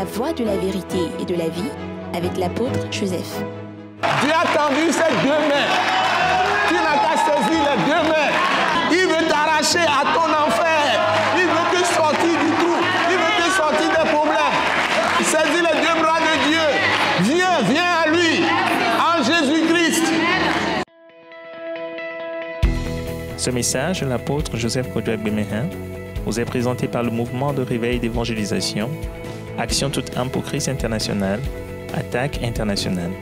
la voie de la vérité et de la vie avec l'apôtre Joseph. Dieu a tendu ses deux mains. Tu n'as qu'à saisir les deux mains. Il veut t'arracher à ton enfer. Il veut te sortir du trou. Il veut te sortir des problèmes. Saisis les deux bras de Dieu. Viens à lui. En Jésus-Christ. Ce message de l'apôtre Joseph Kodouak Bemehin vous est présenté par le mouvement de réveil d'évangélisation, Action toute âme pour Christ international, Attaque internationale.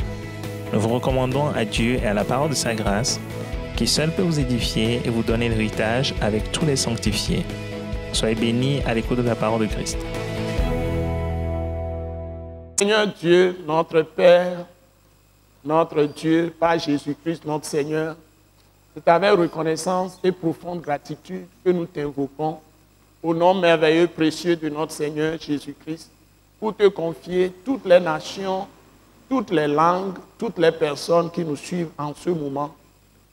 Nous vous recommandons à Dieu et à la parole de sa grâce, qui seul peut vous édifier et vous donner l'héritage avec tous les sanctifiés. Soyez bénis à l'écoute de la parole de Christ. Seigneur Dieu, notre Père, notre Dieu, par Jésus-Christ, notre Seigneur, c'est avec reconnaissance et profonde gratitude que nous t'invoquons au nom merveilleux, précieux de notre Seigneur Jésus-Christ, pour te confier toutes les nations, toutes les langues, toutes les personnes qui nous suivent en ce moment,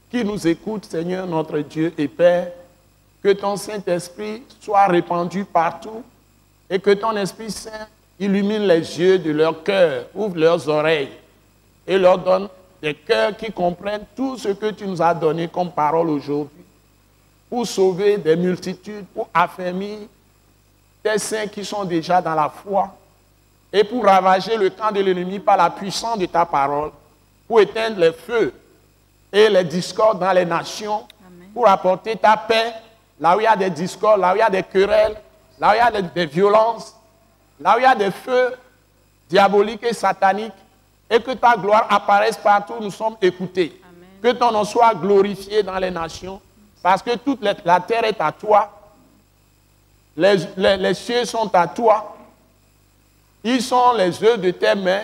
qui nous écoutent, Seigneur, notre Dieu et Père, que ton Saint-Esprit soit répandu partout et que ton Esprit Saint illumine les yeux de leur cœur, ouvre leurs oreilles et leur donne des cœurs qui comprennent tout ce que tu nous as donné comme parole aujourd'hui, pour sauver des multitudes, pour affermir des saints qui sont déjà dans la foi, et pour ravager le camp de l'ennemi par la puissance de ta parole, pour éteindre les feux et les discordes dans les nations, Amen. Pour apporter ta paix là où il y a des discordes, là où il y a des querelles, là où il y a des violences, là où il y a des feux diaboliques et sataniques, et que ta gloire apparaisse partout où nous sommes écoutés. Amen. Que ton nom soit glorifié dans les nations, parce que toute la terre est à toi, les cieux sont à toi, ils sont les œuvres de tes mains,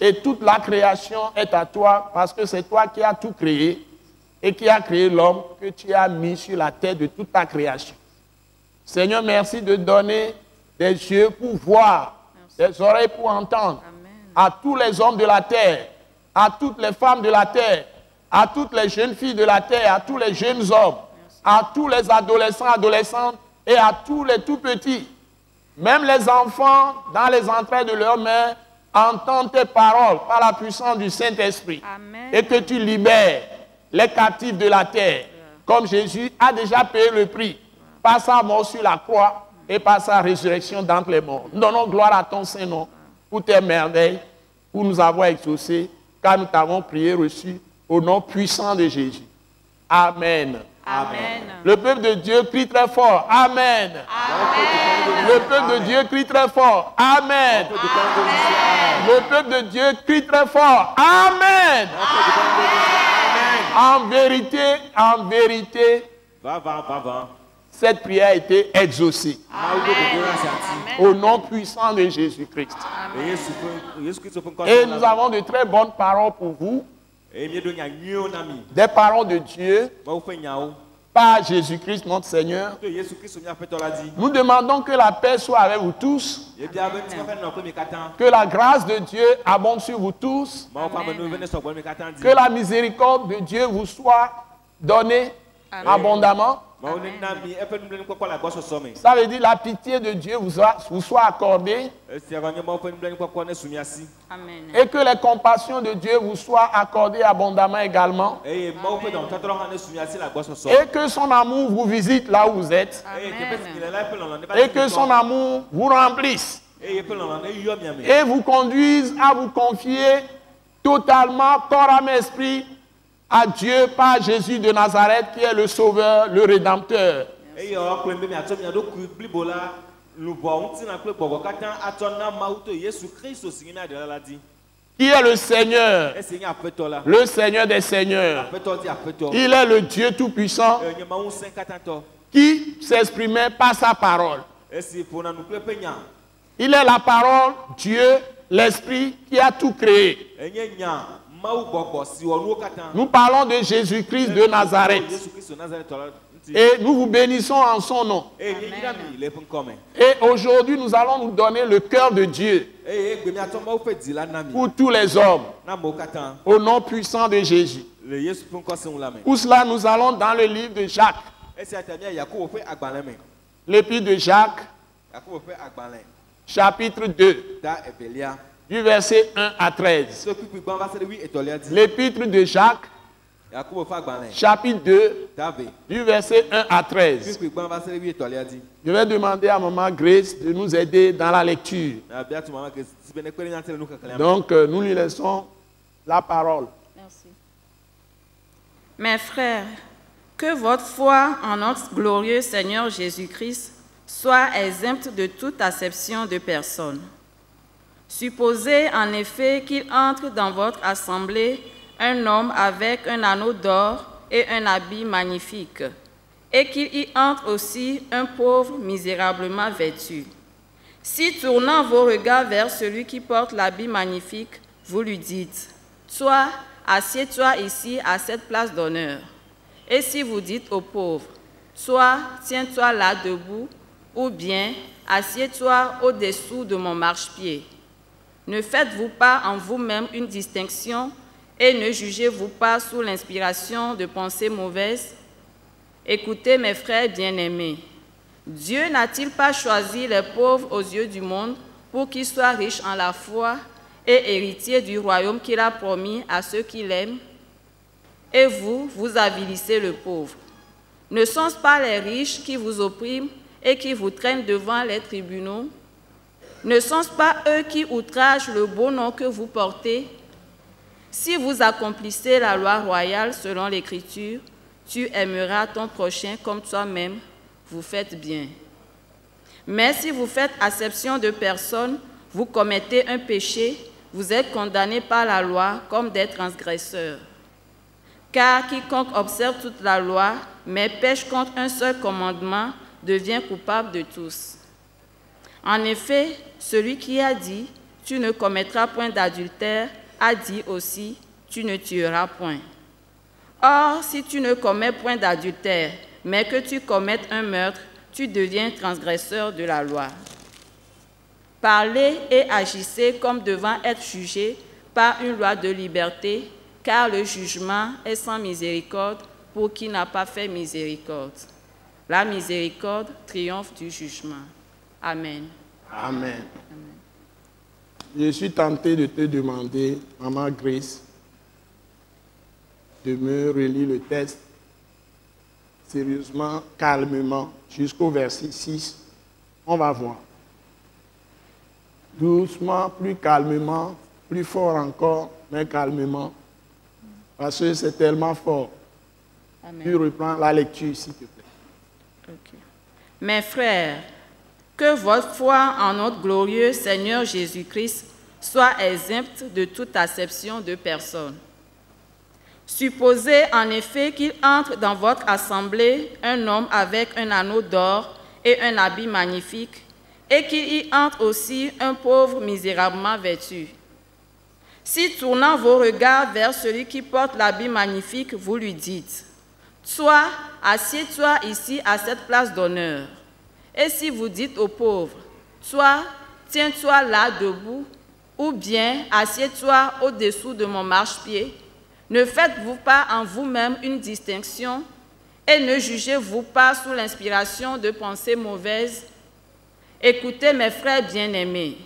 et toute la création est à toi, parce que c'est toi qui as tout créé, et qui as créé l'homme que tu as mis sur la tête de toute ta création. Seigneur, merci de donner des yeux pour voir, des oreilles pour entendre, à tous les hommes de la terre, à toutes les femmes de la terre, à toutes les jeunes filles de la terre, à tous les jeunes hommes, à tous les adolescents, adolescentes et à tous les tout petits. Même les enfants, dans les entrailles de leurs mères, entendent tes paroles par la puissance du Saint-Esprit. Et que tu libères les captifs de la terre, comme Jésus a déjà payé le prix par sa mort sur la croix et par sa résurrection d'entre les morts. Nous donnons gloire à ton Saint-Nom pour tes merveilles, pour nous avoir exaucés, car nous t'avons prié, reçu, au nom puissant de Jésus. Amen. Amen. Le peuple de Dieu crie très fort. Amen. Amen. Le peuple de Dieu crie très fort. Amen. Amen. Le peuple de Dieu crie très fort. Amen. Amen. En vérité, cette prière a été exaucée. Amen. Au nom puissant de Jésus-Christ. Et nous avons de très bonnes paroles pour vous. Des paroles de Dieu par Jésus-Christ notre Seigneur. Nous demandons que la paix soit avec vous tous. Que la grâce de Dieu abonde sur vous tous. Que la miséricorde de Dieu vous soit donnée abondamment. Ça veut dire la pitié de Dieu vous soit accordée. Amen. Et que les compassions de Dieu vous soient accordées abondamment également. Amen. Et que son amour vous visite là où vous êtes. Amen. Et que son amour vous remplisse. Et vous conduise à vous confier totalement, corps, âme, esprit, à Dieu par Jésus de Nazareth qui est le Sauveur, le Rédempteur. Qui est le Seigneur, le Seigneur des Seigneurs. Il est le Dieu Tout-Puissant qui s'exprimait par sa parole. Il est la parole, Dieu, l'Esprit qui a tout créé. Nous parlons de Jésus-Christ de Nazareth. Et nous vous bénissons en son nom. Amen. Et aujourd'hui, nous allons nous donner le cœur de Dieu pour tous les hommes, au nom puissant de Jésus. Pour cela, nous allons dans le livre de Jacques. L'épître de Jacques, chapitre 2, du verset 1 à 13. L'épître de Jacques, chapitre 2, du verset 1 à 13. Je vais demander à Maman Grace de nous aider dans la lecture. Donc, nous lui laissons la parole. Merci. Mes frères, que votre foi en notre glorieux Seigneur Jésus-Christ soit exempte de toute acception de personne. Supposez en effet qu'il entre dans votre assemblée un homme avec un anneau d'or et un habit magnifique, et qu'il y entre aussi un pauvre misérablement vêtu. Si tournant vos regards vers celui qui porte l'habit magnifique, vous lui dites, « Toi, assieds-toi ici à cette place d'honneur. » Et si vous dites au pauvre, « Toi, tiens-toi là debout, ou bien assieds-toi au-dessous de mon marchepied. » Ne faites-vous pas en vous-même une distinction et ne jugez-vous pas sous l'inspiration de pensées mauvaises? Écoutez mes frères bien-aimés, Dieu n'a-t-il pas choisi les pauvres aux yeux du monde pour qu'ils soient riches en la foi et héritiers du royaume qu'il a promis à ceux qui l'aiment? Et vous, vous avilissez le pauvre. Ne sont-ce pas les riches qui vous oppriment et qui vous traînent devant les tribunaux? Ne sont-ce pas eux qui outragent le beau nom que vous portez? Si vous accomplissez la loi royale selon l'Écriture, tu aimeras ton prochain comme toi-même, vous faites bien. Mais si vous faites acception de personne, vous commettez un péché, vous êtes condamnés par la loi comme des transgresseurs. Car quiconque observe toute la loi, mais pêche contre un seul commandement, devient coupable de tous. En effet, celui qui a dit « Tu ne commettras point d'adultère » a dit aussi « Tu ne tueras point ». Or, si tu ne commets point d'adultère, mais que tu commettes un meurtre, tu deviens transgresseur de la loi. Parlez et agissez comme devant être jugés par une loi de liberté, car le jugement est sans miséricorde pour qui n'a pas fait miséricorde. La miséricorde triomphe du jugement. Amen. Amen. Je suis tenté de te demander, Maman Grace, de me relire le texte sérieusement, calmement, jusqu'au verset 6. On va voir. Doucement, plus calmement, plus fort encore, mais calmement. Parce que c'est tellement fort. Amen. Tu reprends la lecture, s'il te plaît. Okay. Mes frères, que votre foi en notre glorieux Seigneur Jésus-Christ soit exempte de toute acception de personne. Supposez en effet qu'il entre dans votre assemblée un homme avec un anneau d'or et un habit magnifique, et qu'il y entre aussi un pauvre misérablement vêtu. Si tournant vos regards vers celui qui porte l'habit magnifique, vous lui dites, « Toi, assieds-toi ici à cette place d'honneur. » Et si vous dites aux pauvres, « Toi, tiens-toi là debout, ou bien assieds-toi au-dessous de mon marchepied. » Ne faites-vous pas en vous-même une distinction et ne jugez-vous pas sous l'inspiration de pensées mauvaises? Écoutez mes frères bien-aimés,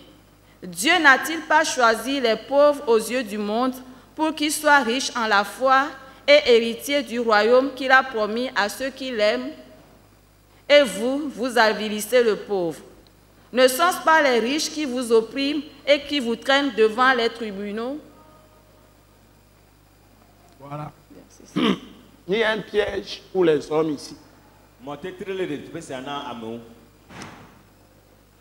Dieu n'a-t-il pas choisi les pauvres aux yeux du monde pour qu'ils soient riches en la foi et héritiers du royaume qu'il a promis à ceux qui l'aiment? Et vous, vous avilissez le pauvre. Ne sont-ce pas les riches qui vous oppriment et qui vous traînent devant les tribunaux? Voilà. Il y a un piège pour les hommes ici.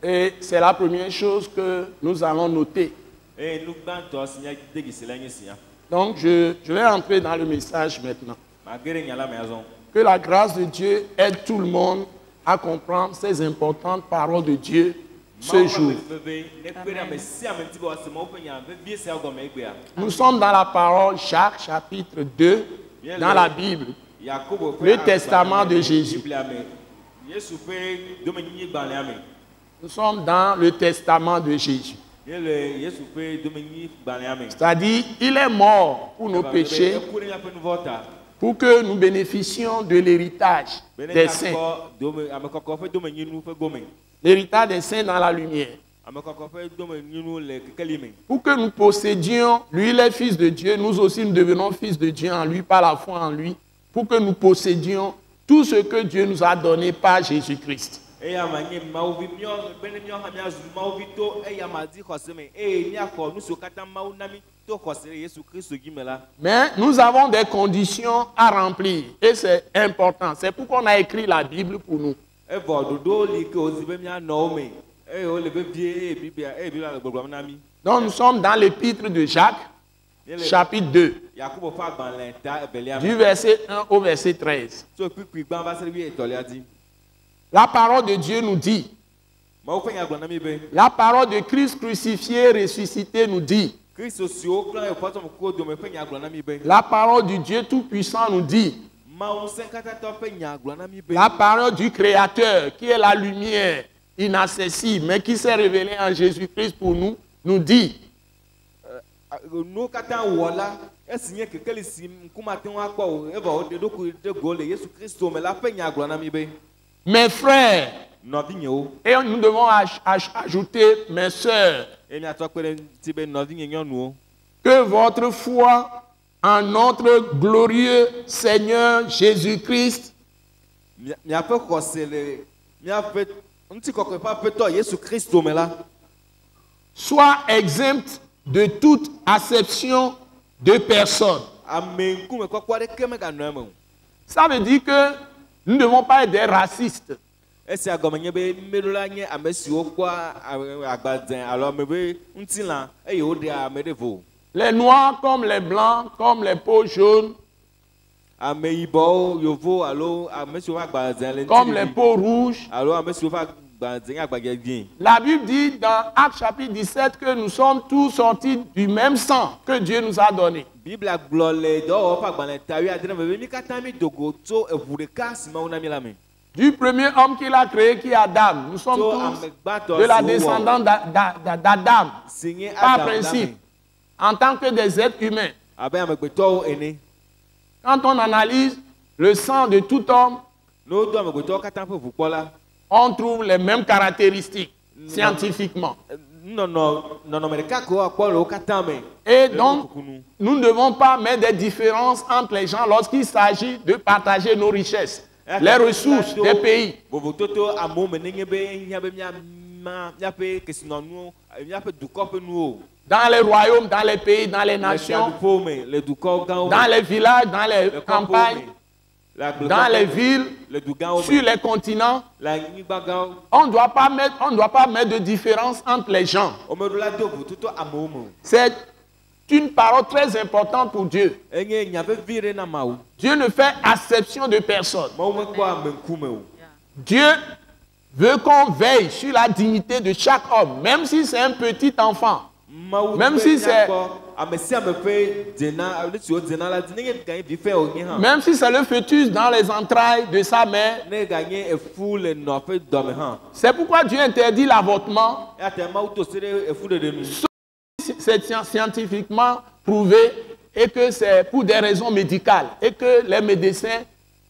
Et c'est la première chose que nous allons noter. Donc, je vais entrer dans le message maintenant. Que la grâce de Dieu aide tout le monde à comprendre ces importantes paroles de Dieu ce jour. Nous sommes dans la parole Jacques, chapitre 2, dans la Bible, le testament de Jésus. Nous sommes dans le testament de Jésus. C'est-à-dire, il est mort pour nos péchés, pour que nous bénéficions de l'héritage des saints. L'héritage des saints dans la lumière. Pour que nous possédions, lui les fils de Dieu, nous aussi nous devenons fils de Dieu en lui, par la foi en lui, pour que nous possédions tout ce que Dieu nous a donné par Jésus-Christ. Mais nous avons des conditions à remplir et c'est important. C'est pourquoi on a écrit la Bible pour nous. Donc nous sommes dans l'épître de Jacques, chapitre 2, du verset 1 au verset 13. La parole de Dieu nous dit, la parole de Christ crucifié, ressuscité nous dit, la parole du Dieu Tout-Puissant nous dit, la parole du Créateur qui est la lumière inaccessible mais qui s'est révélée en Jésus-Christ pour nous, nous dit, mes frères, et nous devons ajouter mes sœurs, que votre foi en notre glorieux Seigneur Jésus-Christ soit exempte de toute acception de personne. Ça veut dire que nous ne devons pas être des racistes. Les noirs comme les blancs, comme les peaux jaunes, comme les peaux rouges. La Bible dit dans Actes chapitre 17 que nous sommes tous sortis du même sang que Dieu nous a donné. Du premier homme qu'il a créé, qui est Adam. Nous sommes tous de la descendance d'Adam, par principe, en tant que des êtres humains. Quand on analyse le sang de tout homme, on trouve les mêmes caractéristiques scientifiquement. Et donc, nous ne devons pas mettre des différences entre les gens lorsqu'il s'agit de partager nos richesses, les ressources des pays. Dans les royaumes, dans les pays, dans les nations, dans les villages, dans les campagnes, dans les villes, sur les continents, on ne doit pas mettre de différence entre les gens. C'est une parole très importante pour Dieu. Dieu ne fait exception de personne. Dieu veut qu'on veille sur la dignité de chaque homme, même si c'est un petit enfant. Même si c'est le fœtus dans les entrailles de sa mère. C'est pourquoi Dieu interdit l'avortement. C'est scientifiquement prouvé et que c'est pour des raisons médicales et que les médecins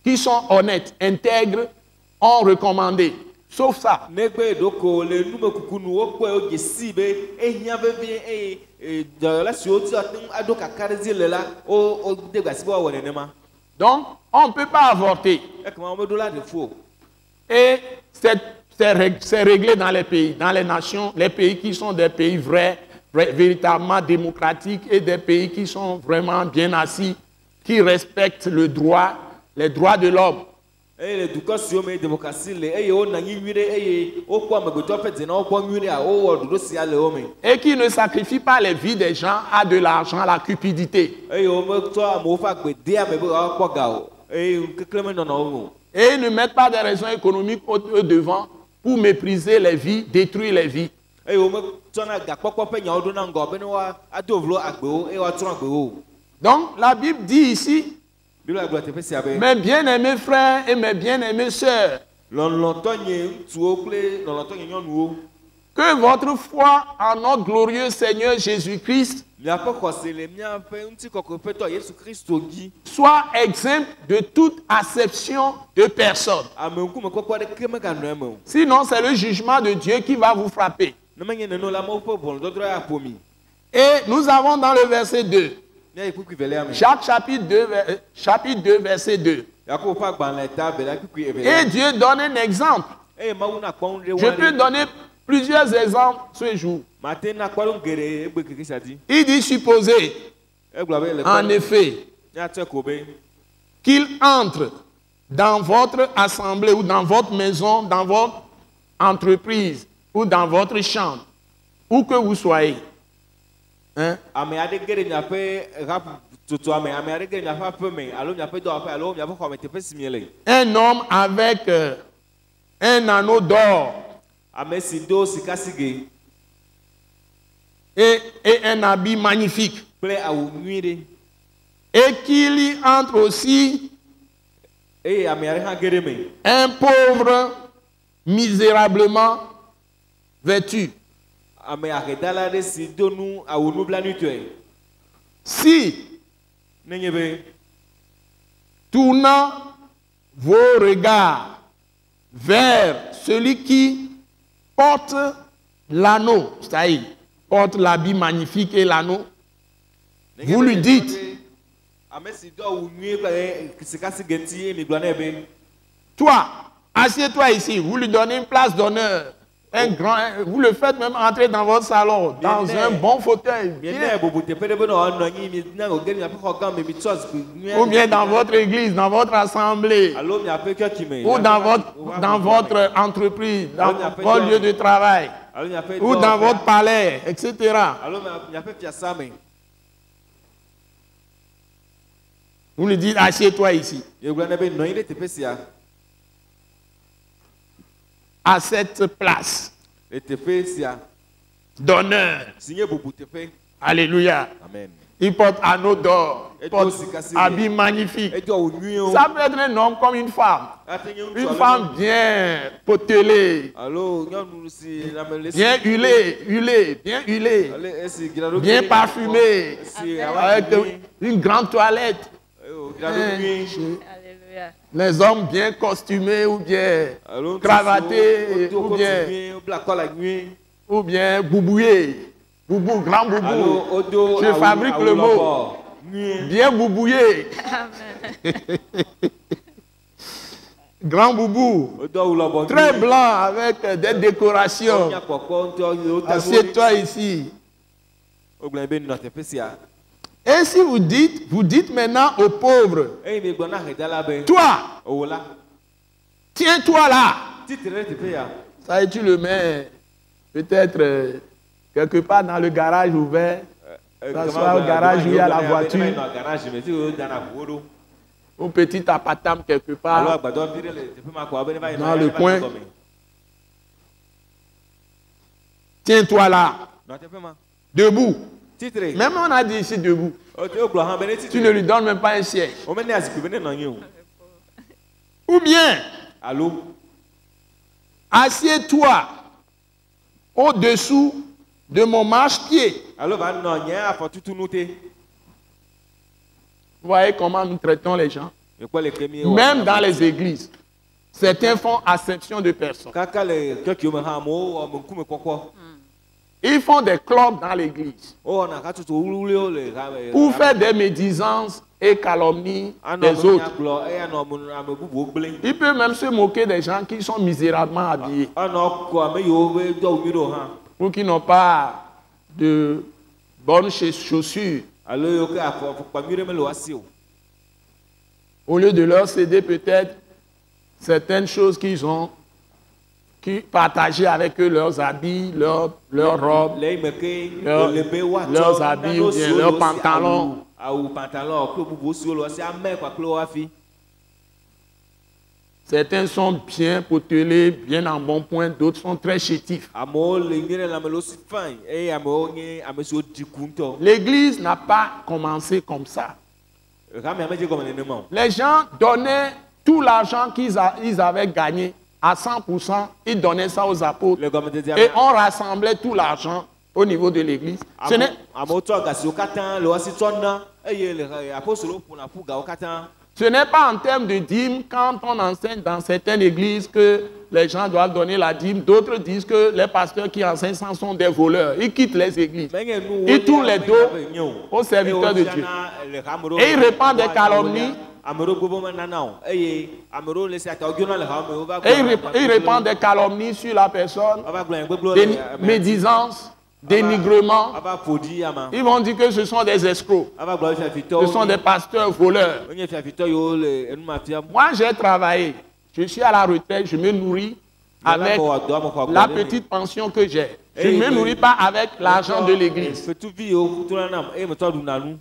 qui sont honnêtes, intègres, ont recommandé. Sauf ça. Donc, on ne peut pas avorter. Et c'est réglé dans les pays, dans les nations, les pays qui sont des pays vrais, véritablement démocratiques et des pays qui sont vraiment bien assis, qui respectent les droits de l'homme. Et qui ne sacrifie pas les vies des gens à de l'argent, à la cupidité. Et ils ne mettent pas des raisons économiques au devant pour mépriser les vies, détruire les vies. Donc la Bible dit ici, mes bien-aimés frères et mes bien-aimées sœurs, que votre foi en notre glorieux Seigneur Jésus-Christ soit exempte de toute acception de personne. Sinon, c'est le jugement de Dieu qui va vous frapper. Et nous avons dans le verset 2, Jacques chapitre 2, verset 2. Et Dieu donne un exemple. Je peux donner plusieurs exemples ce jour. Il dit supposer, en effet, qu'il entre dans votre assemblée ou dans votre maison, dans votre entreprise ou dans votre chambre, où que vous soyez. Hein? Un homme avec un anneau d'or et un habit magnifique. Et qu'il y entre aussi un pauvre misérablement vêtu. Si, tournant vos regards vers celui qui porte l'anneau, c'est-à-dire porte l'habit magnifique et l'anneau, vous lui dites, toi, assieds-toi ici, vous lui donnez une place d'honneur. Vous le faites même entrer dans votre salon, dans un bon fauteuil. Ou bien dans votre église, dans votre assemblée. Ou dans votre entreprise, dans votre lieu de travail. Ou dans votre palais, etc. Vous lui dites, assieds-toi ici. À cette place d'honneur. Alléluia. Amen. Il porte anneau d'or, il porte habit magnifique. Ça peut être un homme comme une femme. Une femme bien potelée, bien huilée, bien parfumée, avec une grande toilette. Les hommes bien costumés ou bien cravatés ou bien boubouillés. Boubou, grand boubou. Je fabrique le mot. Bien boubouillé. Grand boubou. Très blanc avec des décorations. Assieds-toi ici. Et si vous dites maintenant aux pauvres, toi, tiens-toi là. Ça, tu le mets peut-être quelque part dans le garage ouvert, soit au garage où il y a la voiture, au petit apatam quelque part, dans le coin. Tiens-toi là, debout. Même on a dit ici debout. Tu ne lui donnes même pas un siège. Ou bien, assieds-toi au-dessous de mon marchepied. Vous voyez comment nous traitons les gens? Même dans les églises. Certains font acception de personnes. Ils font des clubs dans l'église pour faire des médisances et calomnies des autres. Ils peuvent même se moquer des gens qui sont misérablement habillés ou qui n'ont pas de bonnes chaussures. Au lieu de leur céder peut-être certaines choses qu'ils ont, qui partageaient avec eux leurs habits, leurs robes, leurs habits ou bien leurs pantalons. Certains sont bien potelés, bien en bon point, d'autres sont très chétifs. L'église n'a pas commencé comme ça. Les gens donnaient tout l'argent qu'ils avaient gagné. À 100%, ils donnaient ça aux apôtres. Et on rassemblait tout l'argent au niveau de l'église. Ce n'est pas en termes de dîmes quand on enseigne dans certaines églises que les gens doivent donner la dîme. D'autres disent que les pasteurs qui enseignent ça sont des voleurs. Ils quittent les églises. Ils tournent les dos aux serviteurs de Dieu. Et ils répandent des calomnies. Et ils répandent des calomnies sur la personne, des médisances, dénigrement. Ils vont dire que ce sont des escrocs. Ce sont des pasteurs voleurs. Moi, j'ai travaillé. Je suis à la retraite, je me nourris avec la petite pension que j'ai. Je ne me nourris pas avec l'argent de l'église.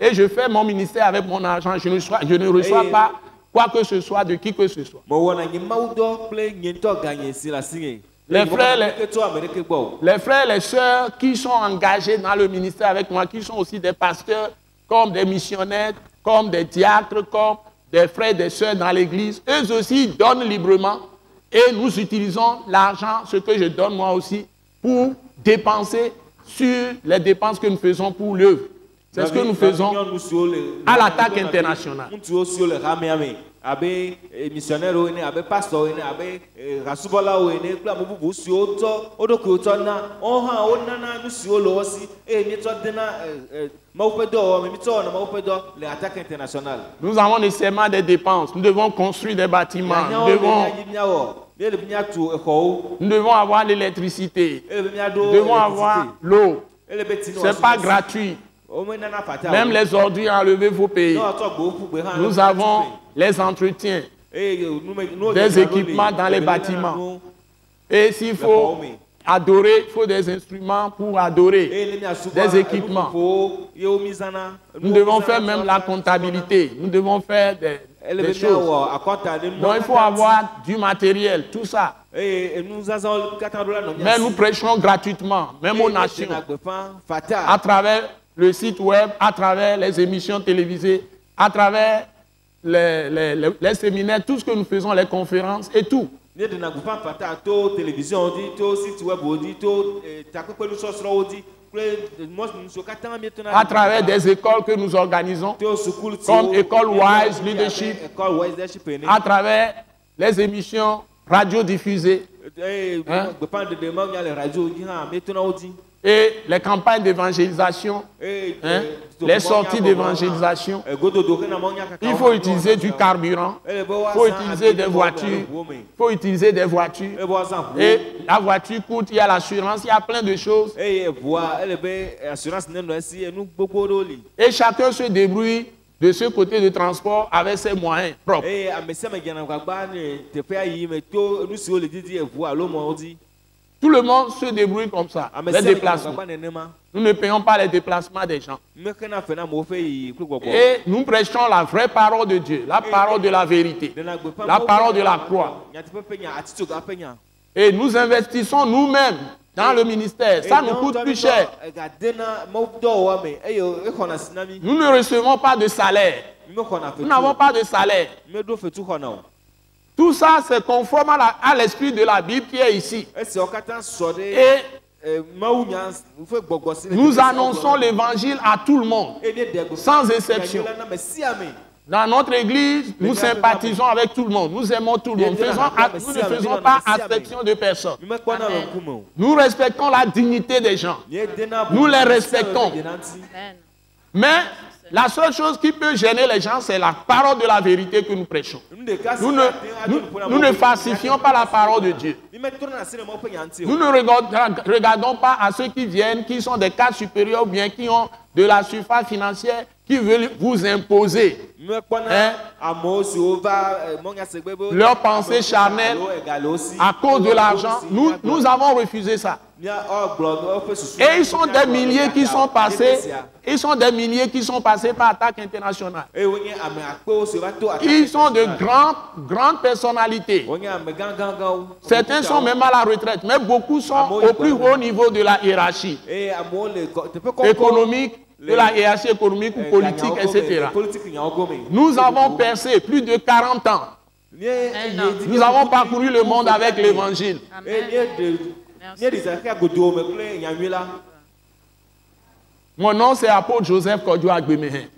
Et je fais mon ministère avec mon argent. Je ne reçois pas quoi que ce soit de qui que ce soit. Les frères et les sœurs qui sont engagés dans le ministère avec moi, qui sont aussi des pasteurs, comme des missionnaires, comme des diacres, comme des frères et des sœurs dans l'église, eux aussi donnent librement et nous utilisons l'argent, ce que je donne moi aussi, pour dépenser sur les dépenses que nous faisons pour l'œuvre. C'est ce que nous faisons à l'attaque internationale. Nous avons nécessairement des dépenses. Nous devons construire des bâtiments. Nous devons avoir l'électricité. Nous devons avoir l'eau. Ce n'est pas gratuit. Même les ordures enlevées, vous payez. Nous avons les entretiens, des équipements dans les bâtiments. Et s'il faut adorer, il faut des instruments pour adorer, des équipements. Nous devons faire même la comptabilité. Nous devons faire des choses. Donc il faut avoir du matériel, tout ça. Mais nous prêchons gratuitement, même aux nations, à travers le site web, à travers les émissions télévisées, à travers les séminaires, tout ce que nous faisons, les conférences et tout. À travers des écoles que nous organisons, comme École Wise Leadership, à travers les émissions radiodiffusées, et les campagnes d'évangélisation, les sorties d'évangélisation. Il faut utiliser du carburant, il faut utiliser des voitures, et la voiture coûte, il y a l'assurance, il y a plein de choses. Et chacun se débrouille de ce côté de transport avec ses moyens propres. Tout le monde se débrouille comme ça, les déplacements. Nous ne payons pas les déplacements des gens. Et nous prêchons la vraie parole de Dieu, la parole de la vérité, la parole de la croix. Et nous investissons nous-mêmes dans le ministère. Ça nous coûte plus cher. Nous ne recevons pas de salaire. Nous n'avons pas de salaire. Tout ça, c'est conforme à l'esprit de la Bible qui est ici. Et nous annonçons l'évangile à tout le monde, sans exception. Dans notre église, nous sympathisons avec tout le monde. Nous aimons tout le monde. Nous ne faisons pas exception de personne. Nous respectons la dignité des gens. Nous les respectons. Mais la seule chose qui peut gêner les gens, c'est la parole de la vérité que nous prêchons. Nous ne falsifions pas la parole de Dieu. Nous ne regardons pas à ceux qui viennent, qui sont des cadres supérieurs ou bien qui ont de la surface financière, qui veulent vous imposer leur pensée charnelle à cause de l'argent. Nous avons refusé ça. Et ils sont des milliers qui sont passés. Ils sont des milliers qui sont passés par attaque internationale. Ils sont de grandes personnalités. Certains sont même à la retraite, mais beaucoup sont au plus haut niveau de la hiérarchie économique, de la hiérarchie économique ou politique, etc. Nous avons percé plus de 40 ans. Nous avons parcouru le monde avec l'évangile. Mon nom c'est apôtre Joseph Kodjo Agbemehen.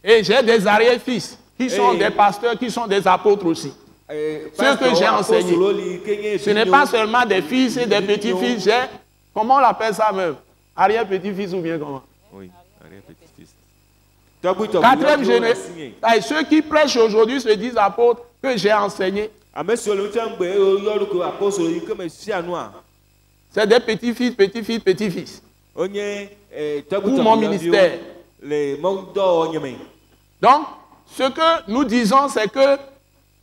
Et j'ai des arrière-fils qui sont des pasteurs, qui sont des apôtres aussi. Ce que j'ai enseigné, ce n'est pas seulement des fils et des petits-fils, j'ai, comment on l'appelle ça même? Arrière-petit-fils ou bien comment? Oui, arrière-petit-fils. Quatrième génération. Ceux qui prêchent aujourd'hui se disent apôtres que j'ai enseigné. C'est des petits-fils, petits-fils, petits-fils. Pour mon ministère. Donc, ce que nous disons, c'est que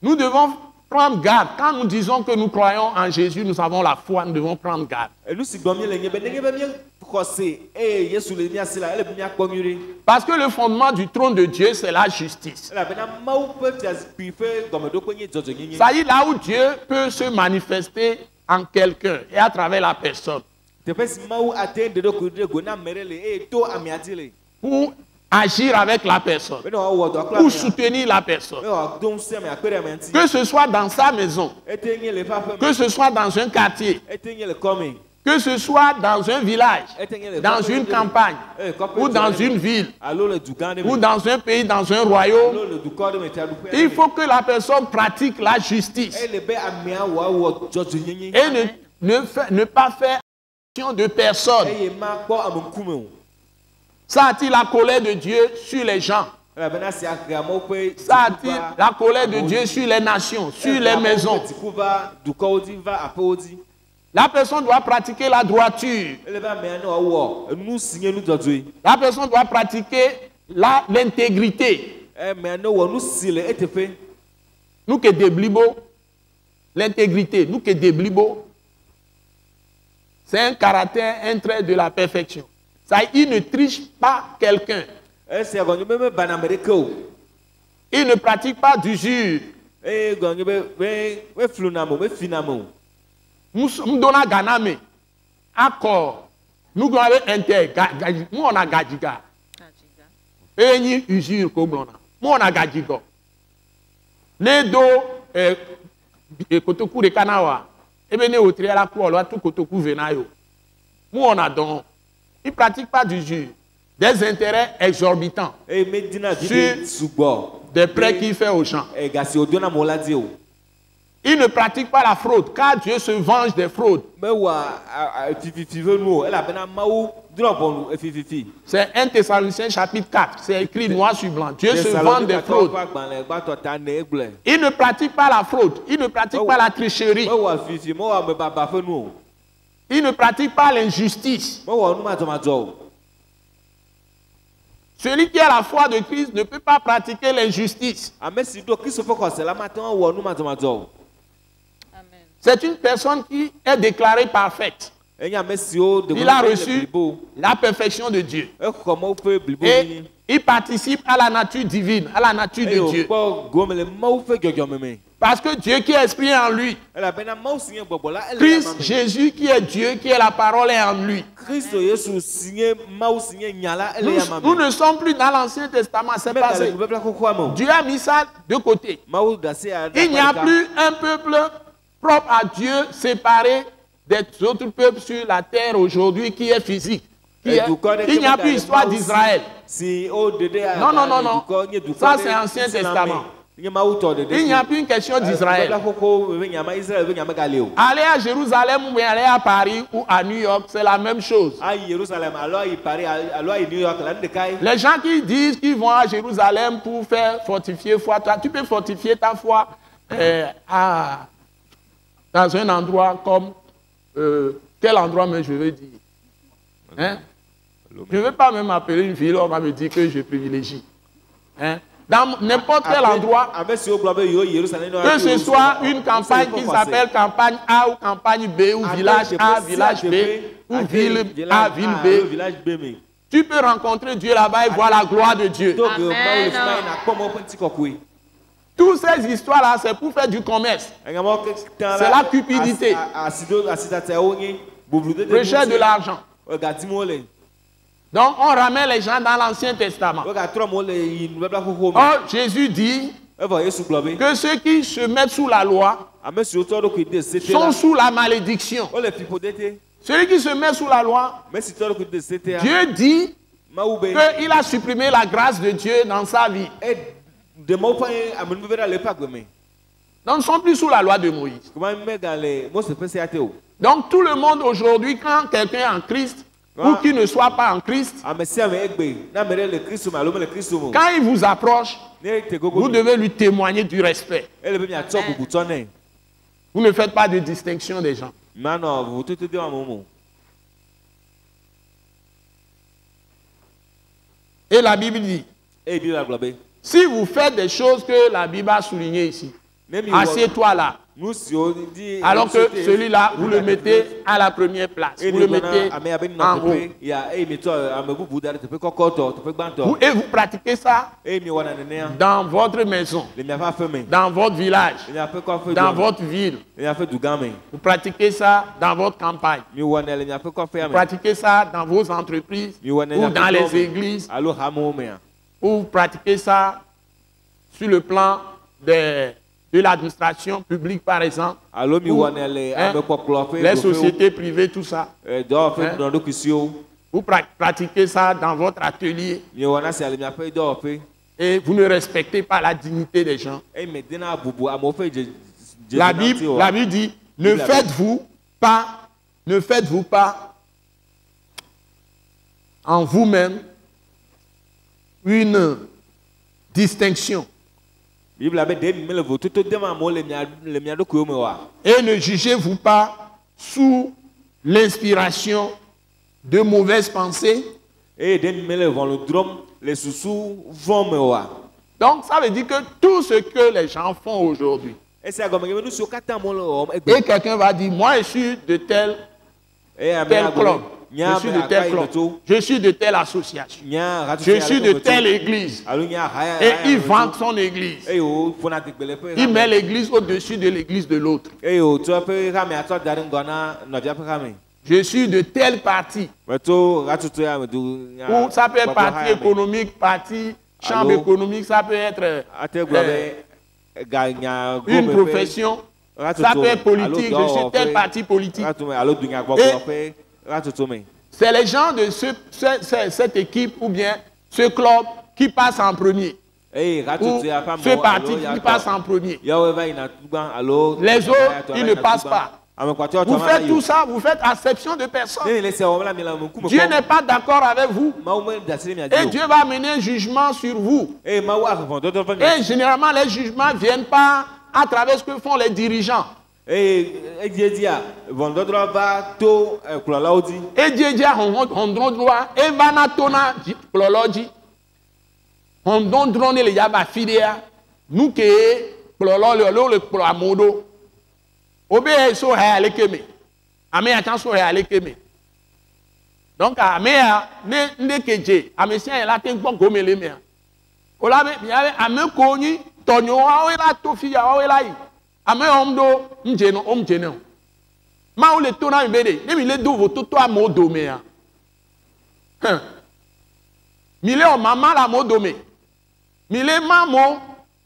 nous devons prendre garde. Quand nous disons que nous croyons en Jésus, nous avons la foi, nous devons prendre garde. Parce que le fondement du trône de Dieu, c'est la justice. Ça y est, là où Dieu peut se manifester en quelqu'un et à travers la personne. Pour agir avec la personne, pour soutenir la personne. Que ce soit dans sa maison, que ce soit dans un quartier, que ce soit dans un village, dans une campagne, ou dans une ville, ou dans un pays, dans un royaume, il faut que la personne pratique la justice et ne pas faire action de personne. Ça attire la colère de Dieu sur les gens. Ça attire la colère de Dieu sur les nations, sur les maisons. La personne doit pratiquer la droiture. La personne doit pratiquer l'intégrité. Nous que des blibo, l'intégrité, nous que des blibo, c'est un caractère, un trait de la perfection. Ça, il ne triche pas quelqu'un. Il ne pratique pas d'usure. Nous donnons ganame. Accord. Nous avons inter. Nous on a gajiga. Et ni usure comme on a. Nous on a gajigo. Ne do kotoku de kanawa. Et bien au trier la cour, là tout kotoku venayo. Nous on a donc. Il ne pratique pas d'usure, des intérêts exorbitants sur des prêts qu'il fait aux gens. Il ne pratique pas la fraude, car Dieu se venge des fraudes. C'est 1 Thessaloniciens chapitre 4, c'est écrit noir sur blanc. Dieu se venge des fraudes. Il ne pratique pas la fraude, il ne pratique pas la tricherie. Il ne pratique pas l'injustice. Celui qui a la foi de Christ ne peut pas pratiquer l'injustice. C'est une personne qui est déclarée parfaite. Il a reçu la perfection de Dieu. Et il participe à la nature divine, à la nature de Dieu. Parce que Dieu qui est esprit en lui. Christ, Jésus qui est Dieu, qui est la parole est en lui. Nous ne sommes plus dans l'Ancien Testament, c'est passé. Dieu a mis ça de côté. Il n'y a plus un peuple propre à Dieu, séparé des autres peuples sur la terre aujourd'hui qui est physique. Il n'y a plus l'histoire d'Israël. Non, non, non, non. Ça, c'est l'Ancien Testament. Il n'y a plus une question d'Israël. Aller à Jérusalem ou aller à Paris ou à New York, c'est la même chose. Les gens qui disent qu'ils vont à Jérusalem pour faire fortifier foi, toi, tu peux fortifier ta foi dans un endroit comme... quel endroit, mais je veux dire hein? Je ne veux pas même appeler une ville, on va me dire que je privilégie. Hein? Dans n'importe quel endroit, que ce soit une campagne qui s'appelle campagne A ou campagne B ou village A, village B ou ville A, ville B, tu peux rencontrer Dieu là-bas et voir la gloire de Dieu. Amen. Toutes ces histoires-là, c'est pour faire du commerce. C'est la cupidité. Recherche de l'argent. Donc, on ramène les gens dans l'Ancien Testament. Or, Jésus dit que ceux qui se mettent sous la loi sont sous la malédiction. Celui qui se met sous la loi, Dieu dit qu'il a supprimé la grâce de Dieu dans sa vie. Donc, nous ne sommes plus sous la loi de Moïse. Donc, tout le monde aujourd'hui, quand quelqu'un est en Christ, ou qui ne soit pas en Christ, quand il vous approche, vous devez lui témoigner du respect. Vous ne faites pas de distinction des gens. Et la Bible dit, si vous faites des choses que la Bible a soulignées ici, assieds-toi là. Alors que celui-là, vous le mettez à la première place. Vous le mettez en haut. Et vous pratiquez ça dans votre maison, dans votre village, dans votre ville. Vous pratiquez ça dans votre campagne. Vous pratiquez ça dans vos entreprises ou dans les églises. Ou vous pratiquez ça sur le plan de l'administration publique, par exemple, ou, les sociétés privées, tout ça. Vous pratiquez ça dans votre atelier et vous ne respectez pas la dignité des gens. La Bible dit, ne faites-vous pas en vous-même une distinction. Et ne jugez-vous pas sous l'inspiration de mauvaises pensées. Donc ça veut dire que tout ce que les gens font aujourd'hui, et quelqu'un va dire, moi je suis de tel club. Je suis de tel club, je suis de telle association, je suis de telle église. Et il vante son église. Il met l'église au-dessus de l'église de l'autre. Je suis de tel parti. Ou ça peut être parti économique, parti chambre économique, ça peut être une profession, ça peut être politique, je suis tel parti politique. C'est les gens de cette équipe ou bien ce club qui passent en premier. Ou ce parti qui passe en premier. Les autres, ils ne passent pas. Vous faites tout ça, vous faites acception de personne. Dieu n'est pas d'accord avec vous. Et Dieu va mener un jugement sur vous. Et généralement, les jugements ne viennent pas à travers ce que font les dirigeants. Et Dieu dit, on donc amea ne keje amesia ya latin gbon gomele me ola be ya ame ko yin tonyo wa la to fi ya wa la yi ame omdo nje no ma o le to na mbede ne mi le do vo to amodo me ya mi le o mama la modome mi le mamo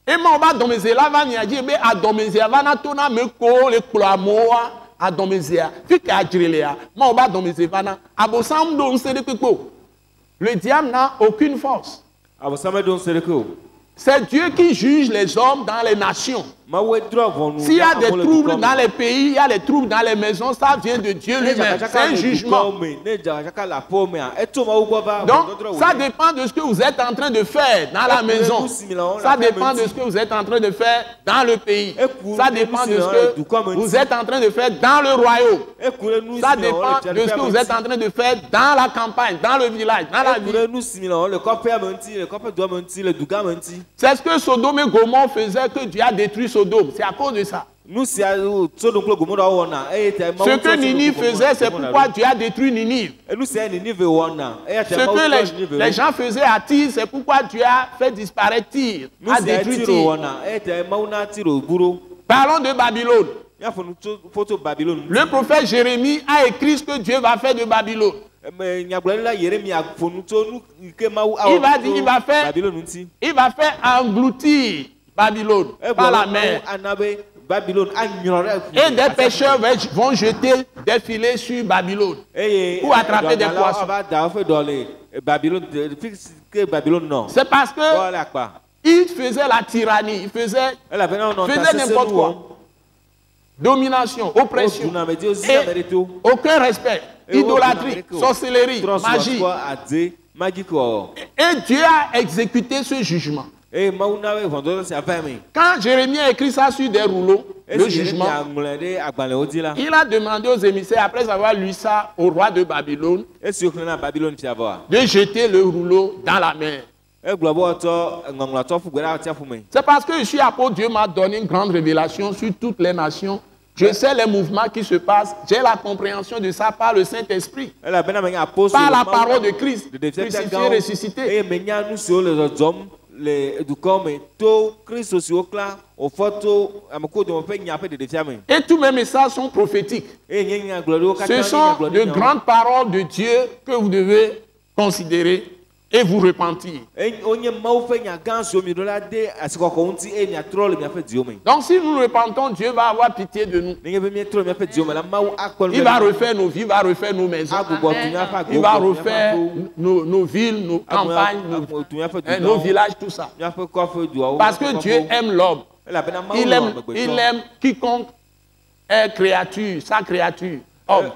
e ma o ba domeze la va ni aji be adomeze va na to na me ko le klo amoa adomezea fika ajirelea ma o ba domeze va na abosam do nse de pepo le diable n'a aucune force. Abosam do nse de ko. C'est Dieu qui juge les hommes dans les nations. S'il y a des troubles dans les pays, il y a des troubles dans les maisons, ça vient de Dieu lui-même. C'est un jugement. Donc, ça dépend de ce que vous êtes en train de faire dans la maison. Ça dépend de ce que vous êtes en train de faire dans le pays. Ça dépend de ce que vous êtes en train de faire dans le royaume. Ça dépend de ce que vous êtes en train de faire dans la campagne, dans le village, dans la ville. C'est ce que Sodome et Gomorrhe faisaient que Dieu a détruit Sodome. C'est à cause de ça. Ce que Ninive faisait, c'est pourquoi Dieu a détruit Ninive. Ce que les gens faisaient à Tyr, c'est pourquoi Dieu a fait disparaître Tyr, a détruit Tyr. Parlons de Babylone. Le prophète Jérémie a écrit ce que Dieu va faire de Babylone. Il va faire engloutir Babylone par la mer. Et des pêcheurs vont jeter des filets sur Babylone pour attraper des poissons. C'est parce que Il faisait la tyrannie, il faisait n'importe quoi. Domination, oppression, et aucun respect, idolâtrie, sorcellerie, magie. Et Dieu a exécuté ce jugement. Quand Jérémie a écrit ça sur des rouleaux, le jugement, il a demandé aux émissaires, après avoir lu ça au roi de Babylone, de jeter le rouleau dans la mer. C'est parce que je suis apôtre, Dieu m'a donné une grande révélation sur toutes les nations. Je sais les mouvements qui se passent. J'ai la compréhension de ça par le Saint-Esprit. Par la parole de Christ, crucifié, ressuscité. Et tous mes messages sont prophétiques. Ce sont de grandes paroles de Dieu que vous devez considérer et vous repentir. Donc si nous repentons, Dieu va avoir pitié de nous. Il va refaire nos vies, il va refaire nos maisons. Il va refaire nos villes, nos campagnes, nos villages, tout ça. Parce que Dieu aime l'homme. Il aime quiconque est créature, sa créature, homme,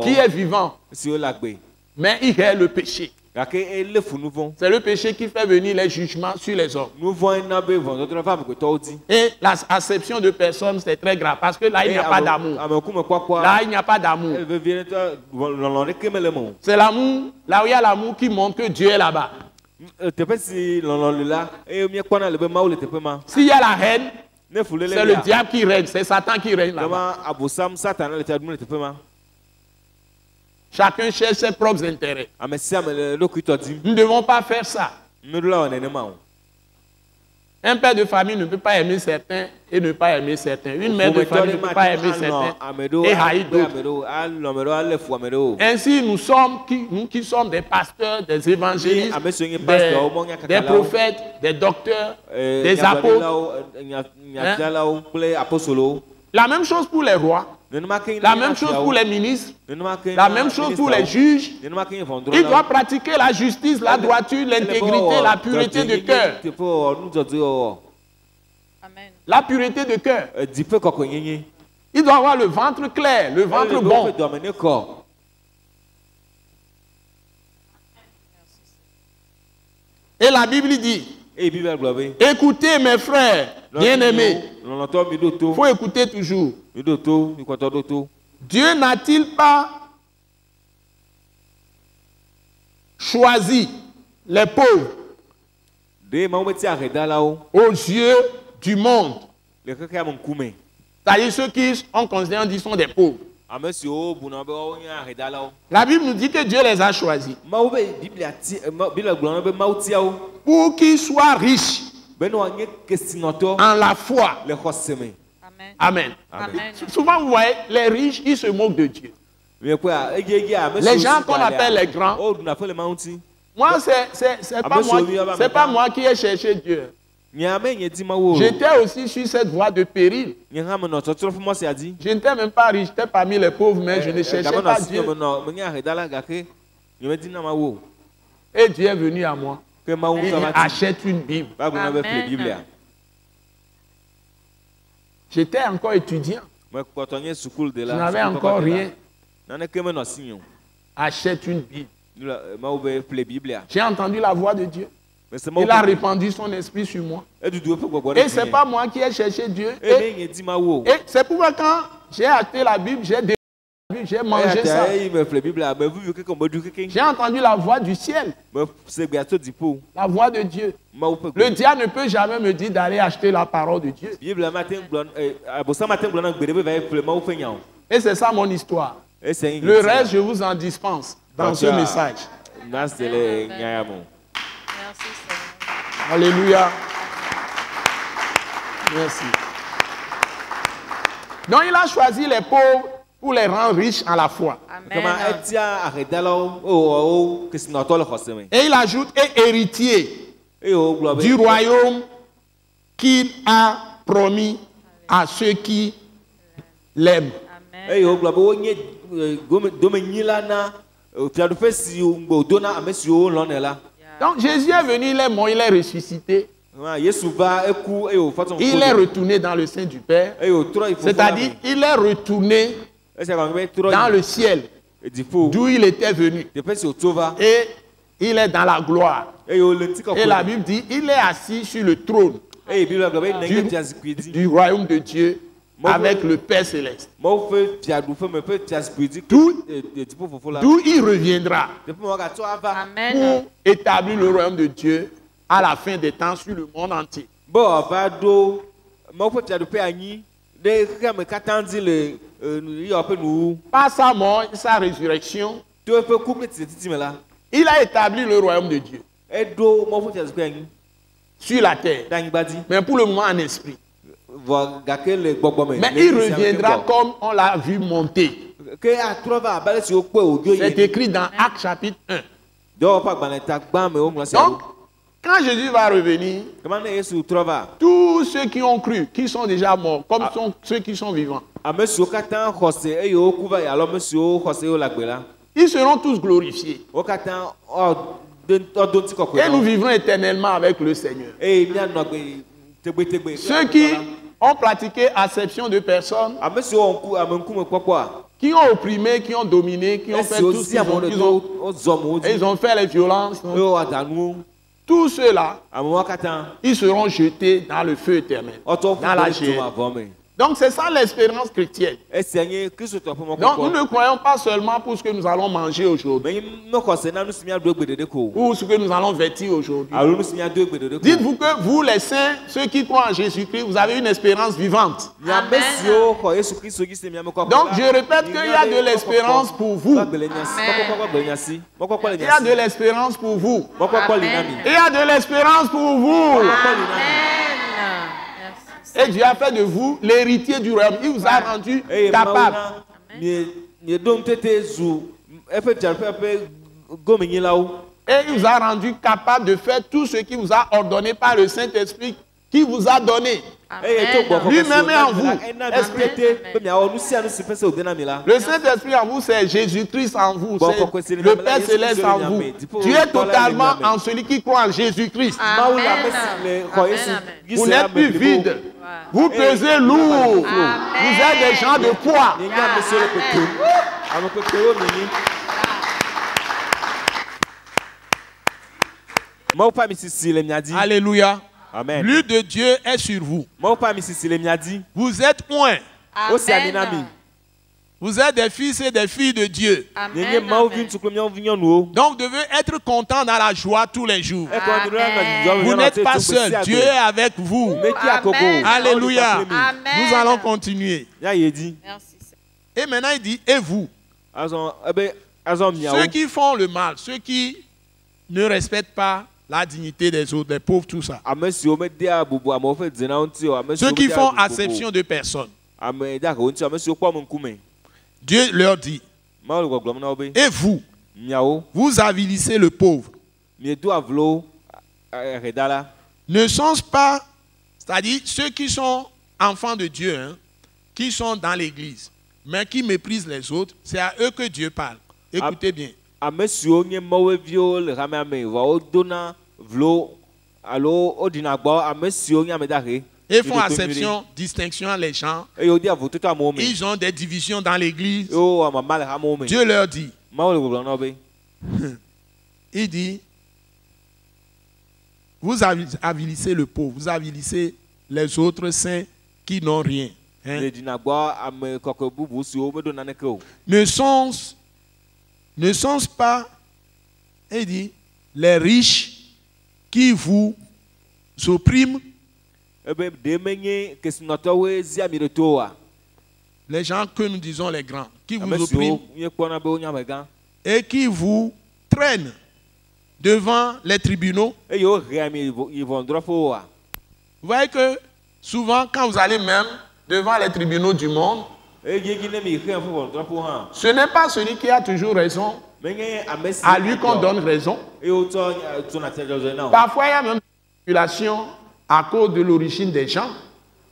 qui est vivant. Mais il est le péché. C'est le péché qui fait venir les jugements sur les hommes. Et l'acception de personnes, c'est très grave. Parce que là, il n'y a pas d'amour. Là, il n'y a pas d'amour. C'est l'amour, là où il y a l'amour qui montre que Dieu est là-bas. S'il y a la haine, c'est le diable qui règne, c'est Satan qui règne là-bas. Chacun cherche ses propres intérêts. Nous ne devons pas faire ça. Un père de famille ne peut pas aimer certains et ne pas aimer certains. Une mère de famille ne peut pas aimer certains et haïr d'autres. Ainsi, nous qui sommes des pasteurs, des évangélistes, des prophètes, des docteurs, des apôtres. La même chose pour les rois. La même chose pour les ministres, la même chose pour les juges. Ils doivent pratiquer la justice, la droiture, l'intégrité, la pureté de cœur. La pureté de cœur. Il doit avoir le ventre clair, le ventre bon. Et la Bible dit, écoutez mes frères bien-aimés, il faut écouter toujours. Dieu n'a-t-il pas choisi les pauvres aux yeux du monde? C'est-à-dire ceux qui sont considérés dit sont des pauvres. La Bible nous dit que Dieu les a choisis pour qu'ils soient riches en la foi. Amen. Amen. Souvent, vous voyez, les riches, ils se moquent de Dieu. Les gens qu'on appelle les grands, moi, c'est pas moi qui ai cherché Dieu. J'étais aussi sur cette voie de péril. Je n'étais même pas riche, j'étais parmi les pauvres, mais je ne cherchais pas Dieu. Et Dieu est venu à moi. Il achète une Bible. Amen. J'étais encore étudiant. Je n'avais encore rien. Achète une Bible. J'ai entendu la voix de Dieu. Il a répandu son esprit sur moi. Et ce n'est pas moi qui ai cherché Dieu. Et c'est pourquoi quand j'ai acheté la Bible, j'ai mangé ça. J'ai entendu la voix du ciel. La voix de Dieu. Le diable ne peut jamais me dire d'aller acheter la parole de Dieu. Et c'est ça mon histoire. Le reste, je vous en dispense dans ce message. Alléluia. Merci. Donc il a choisi les pauvres pour les rendre riches en la foi. Amen. Et il ajoute, et héritier du royaume qu'il a promis à ceux qui l'aiment. Donc Jésus est venu, il est mort, il est ressuscité. Il est retourné dans le sein du Père. C'est-à-dire, il est retourné dans le ciel, d'où il était venu. Et il est dans la gloire. Et la Bible dit, il est assis sur le trône du royaume de Dieu avec le Père céleste. D'où il reviendra pour établir le royaume de Dieu à la fin des temps sur le monde entier. Par sa mort et sa résurrection, il a établi le royaume de Dieu sur la terre, mais pour le moment en esprit. Mais il reviendra comme on l'a vu monter. C'est écrit dans Actes chapitre 1. Donc, quand Jésus va revenir, tous ceux qui ont cru, qui sont déjà morts, comme sont ceux qui sont vivants, ils seront tous glorifiés. Et nous vivrons éternellement avec le Seigneur. Ceux qui ont pratiqué acception de personnes, qui ont opprimé, qui ont dominé, qui ont fait tout ce qu'ils ont fait les violences. Tous ceux-là, ils seront jetés dans le feu éternel, dans la géhenne. Donc c'est ça l'espérance chrétienne. Donc nous ne croyons pas seulement pour ce que nous allons manger aujourd'hui, ou ce que nous allons vêtir aujourd'hui. Dites-vous que vous les saints, ceux qui croient en Jésus-Christ, vous avez une espérance vivante. Amen. Donc je répète qu'il y a de l'espérance pour vous. Il y a de l'espérance pour vous. Il y a de l'espérance pour vous. Et Dieu a fait de vous l'héritier du royaume. Il vous a rendu capable. Et il vous a rendu capable de faire tout ce qu'il vous a ordonné par le Saint-Esprit qui vous a donné. Lui-même est en vous. Le Saint-Esprit en vous, c'est Jésus-Christ en vous. C'est le Père Céleste en vous. Tu es totalement en celui qui croit en Jésus-Christ. Vous n'êtes plus vide. Vous pesez lourd. Vous êtes des gens de poids. Alléluia. Amen. L'œil de Dieu est sur vous. Vous êtes oint. Vous êtes des fils et des filles de Dieu. Amen. Donc vous devez être content dans la joie tous les jours. Amen. Vous n'êtes pas seul. Dieu est avec vous. Amen. Alléluia. Amen. Nous allons continuer. Merci. Et maintenant il dit, et vous, ceux qui font le mal, ceux qui ne respectent pas la dignité des autres, des pauvres, tout ça. Ceux qui font acception de personnes. Dieu leur dit, et vous, vous avilissez le pauvre. Ne sont-ce pas, c'est-à-dire ceux qui sont enfants de Dieu, hein, qui sont dans l'église, mais qui méprisent les autres, c'est à eux que Dieu parle. Écoutez bien. Ils font acception, distinction les gens. Ils ont des divisions dans l'église. Dieu leur dit, il dit, vous avilissez le pauvre, vous avilissez les autres saints qui n'ont rien. Hein? Ne sont-ce pas, il dit, les riches qui vous oppriment? Les gens que nous disons les grands, qui vous oppriment et qui vous traînent devant les tribunaux. Vous voyez que souvent quand vous allez même devant les tribunaux du monde, ce n'est pas celui qui a toujours raison à lui qu'on donne raison. Parfois il y a même une manipulation à cause de l'origine des gens.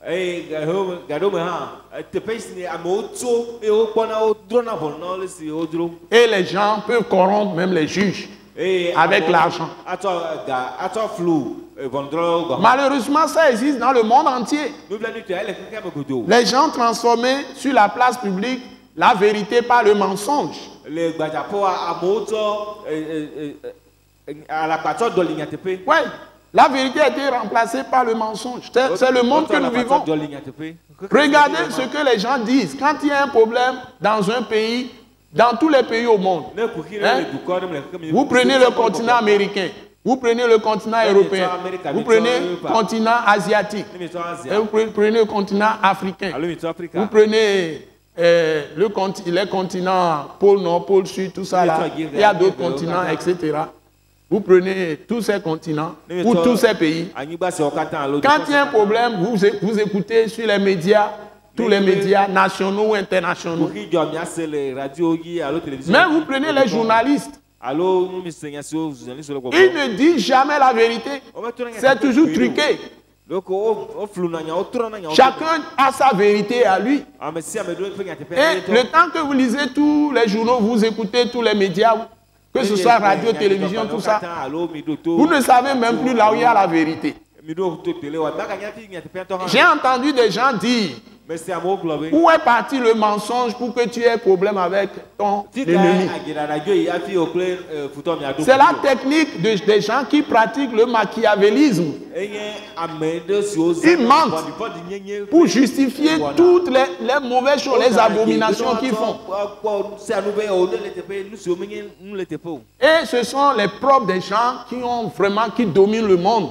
Et les gens peuvent corrompre même les juges. avec l'argent. Malheureusement, ça existe dans le monde entier. Les gens transformaient sur la place publique la vérité par le mensonge. Oui, la vérité a été remplacée par le mensonge. C'est le monde que nous vivons. Regardez ce que les gens disent. Quand il y a un problème dans un pays, dans tous les pays au monde, hein, vous prenez le continent américain, vous prenez le continent européen, vous prenez le continent asiatique, et vous prenez le continent africain, vous prenez les continents pôle nord, pôle sud, tout ça là, il y a d'autres continents, etc. Vous prenez tous ces continents ou tous ces pays. Quand il y a un problème, vous écoutez sur les médias, tous les médias nationaux ou internationaux. Mais vous prenez les journalistes. Ils ne disent jamais la vérité. C'est toujours truqué. Chacun a sa vérité à lui. Et le temps que vous lisez tous les journaux, vous écoutez tous les médias, que ce soit radio, télévision, tout ça, vous ne savez même plus là où il y a la vérité. J'ai entendu des gens dire, où est parti le mensonge pour que tu aies problème avec ton ennemi? C'est la technique des gens qui pratiquent le machiavélisme. Ils mentent pour justifier toutes les mauvaises choses, les abominations qu'ils font. Et ce sont les propres des gens qui dominent le monde.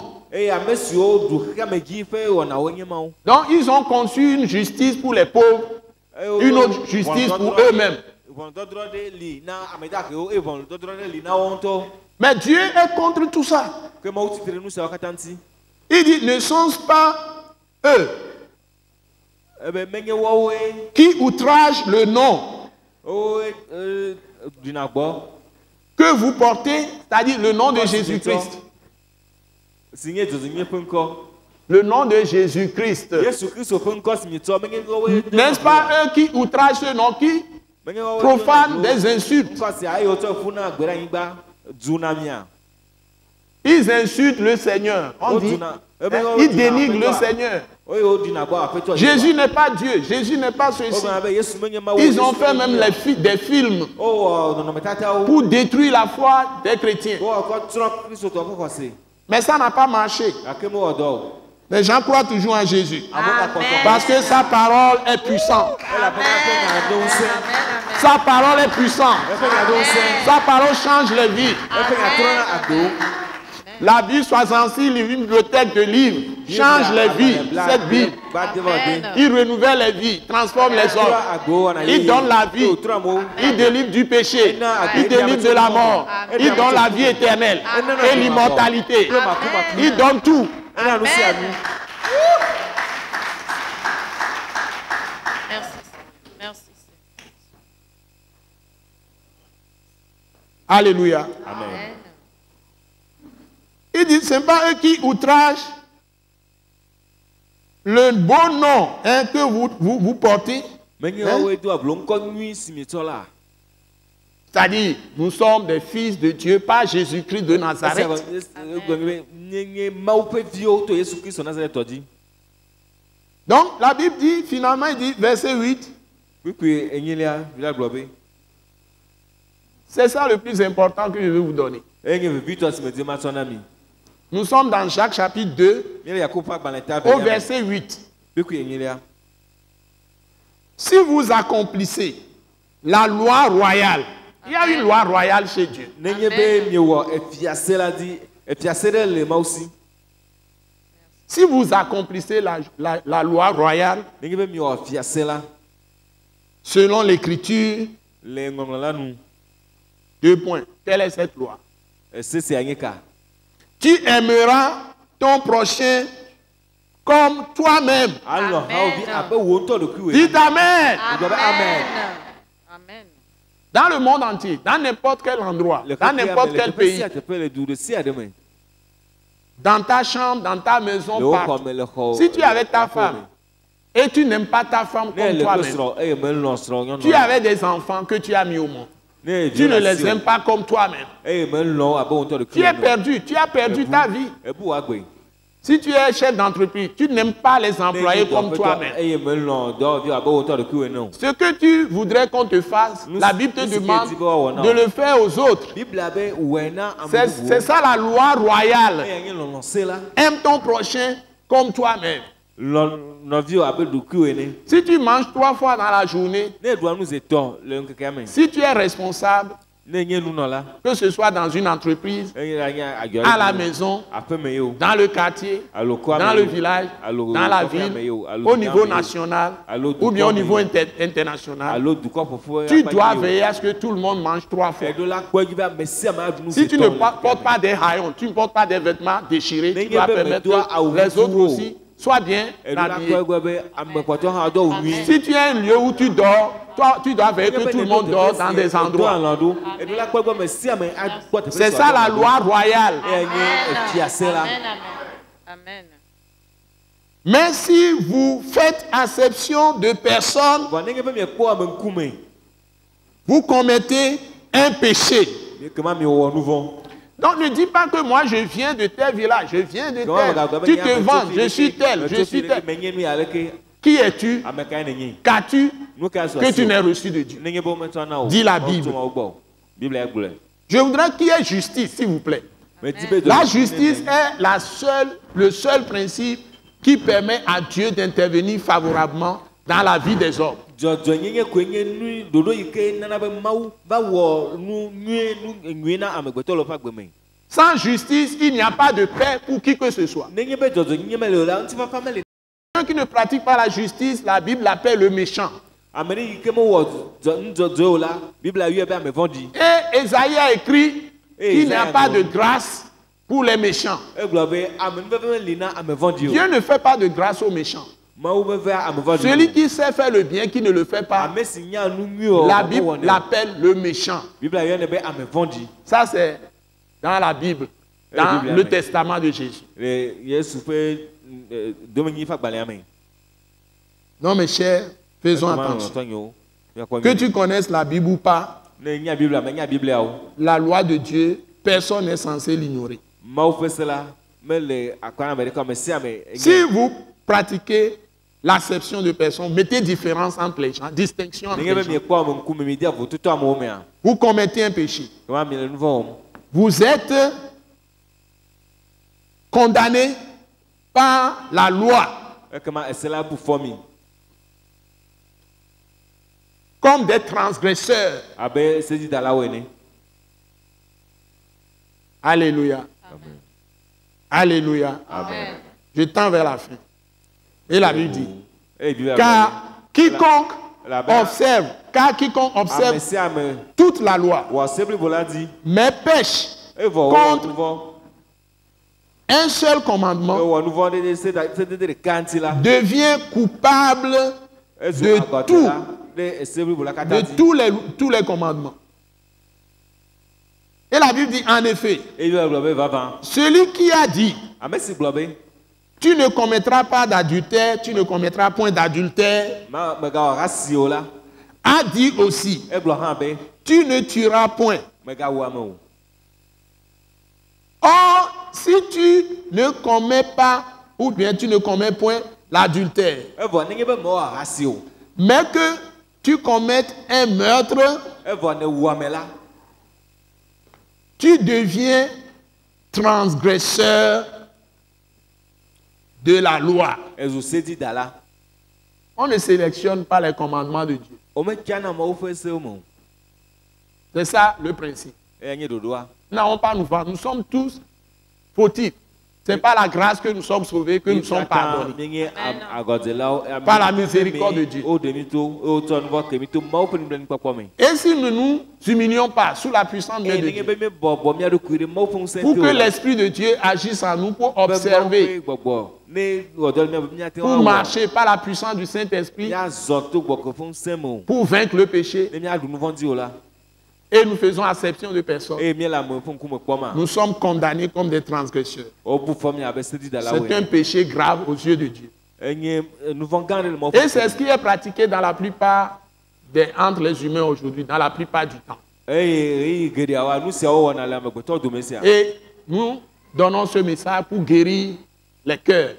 Donc ils ont conçu une justice pour les pauvres, une autre justice pour eux-mêmes. Mais Dieu est contre tout ça. Il dit, ne sont-ce pas eux qui outragent le nom que vous portez, c'est-à-dire le nom de Jésus-Christ. Le nom de Jésus-Christ. N'est-ce pas eux qui outragent ce nom, qui profanent des insultes? Ils insultent le Seigneur. On dit, ils dénigrent le Seigneur. Jésus n'est pas Dieu. Jésus n'est pas ceci. Ils ont fait même des films pour détruire la foi des chrétiens. Mais ça n'a pas marché. Les gens croient toujours en Jésus. Amen. Parce que sa parole est puissante. Amen. Sa parole est puissante. Amen. Sa parole change les vies. Amen. La Bible 66, une bibliothèque de livres, change les vies. Cette Bible, il renouvelle les vies, transforme les hommes. Il donne la vie. Il délivre du péché. Il délivre de la mort. Il donne la vie éternelle et l'immortalité. Il donne tout. Merci. Alléluia. Amen. Il dit, ce n'est pas eux qui outragent le bon nom que vous portez. C'est-à-dire, nous sommes des fils de Dieu, pas Jésus-Christ de Nazareth. Donc, la Bible dit, finalement, il dit, verset 8. C'est ça le plus important que je vais vous donner. Nous sommes dans Jacques chapitre 2, au verset 8. Si vous accomplissez la loi royale, il y a une loi royale chez Dieu. Si vous accomplissez la loi royale, selon l'écriture, 2 points. Quelle est cette loi? Tu aimeras ton prochain comme toi-même. Dites Amen. Amen. Dans le monde entier, dans n'importe quel endroit, dans n'importe quel pays, dans ta chambre, dans ta maison, partout. Si tu es avec ta femme et tu n'aimes pas ta femme comme toi-même, tu avais des enfants que tu as mis au monde. Tu ne les aimes pas comme toi-même. Tu es perdu, tu as perdu ta vie. Si tu es chef d'entreprise, tu n'aimes pas les employés comme toi-même. Ce que tu voudrais qu'on te fasse, la Bible te demande de le faire aux autres. C'est ça la loi royale. Aime ton prochain comme toi-même. Si tu manges 3 fois dans la journée, si tu es responsable, que ce soit dans une entreprise, à la maison, dans le quartier, dans le village, dans la ville, au niveau national ou bien au niveau international, tu dois veiller à ce que tout le monde mange 3 fois. Si tu ne portes pas des haillons, tu ne portes pas des vêtements déchirés, tu dois permettre que les autres aussi soient bien habillés. Si tu es un lieu où tu dors, toi, tu dois veiller que tout le monde dort dans des endroits. C'est ça la loi royale. Amen. Mais si vous faites acception de personnes, vous commettez un péché. Donc ne dis pas que moi je viens de tel village, je viens de tel. Tu te vends, je suis tel, je suis tel. Qui es-tu? Qu'as-tu que tu n'aies reçu de Dieu? Dit la Bible. Je voudrais qu'il y ait justice, s'il vous plaît. La justice est le seul principe qui permet à Dieu d'intervenir favorablement dans la vie des hommes. Sans justice, il n'y a pas de paix pour qui que ce soit. Quelqu'un qui ne pratique pas la justice, la Bible l'appelle le méchant. Et Esaïe a écrit qu'il n'y a pas de grâce pour les méchants. Dieu ne fait pas de grâce aux méchants. Celui qui sait faire le bien, qui ne le fait pas, la Bible l'appelle le méchant. Ça, c'est dans la Bible, dans le testament de Jésus. Non, mes chers, faisons attention. Que tu connaisses la Bible ou pas, la loi de Dieu, personne n'est censé l'ignorer. Si vous pratiquez l'acception de personnes, mettez différence entre les gens, distinction entre les gens. Vous commettez un péché. Vous êtes condamné par la loi comme des transgresseurs. Alléluia. Amen. Alléluia. Amen. Je tends vers la fin. Et la Bible dit, car quiconque observe toute la loi, mais pêche contre un seul commandement, devient coupable de tous les commandements. Et la Bible dit en effet, celui qui a dit, tu ne commettras pas d'adultère, tu ne commettras point d'adultère, a dit aussi, tu ne tueras point. Or, si tu ne commets pas, ou bien tu ne commets point l'adultère, mais que tu commettes un meurtre, tu deviens transgresseur de la loi. On ne sélectionne pas les commandements de Dieu. C'est ça le principe. Nous n'avons pas nous voir. Nous sommes tous fautifs. Ce n'est pas la grâce que nous sommes sauvés, que nous sommes pardonnés. Par la miséricorde de Dieu. Et si nous ne nous humilions pas sous la puissance de Dieu, pour que l'Esprit de Dieu agisse en nous, pour observer, pour marcher par la puissance du Saint-Esprit, pour vaincre le péché, et nous faisons acception de personnes, nous sommes condamnés comme des transgresseurs. C'est un péché grave aux yeux de Dieu. Et c'est ce qui est pratiqué dans la plupart entre les humains aujourd'hui, dans la plupart du temps. Et nous donnons ce message pour guérir les cœurs.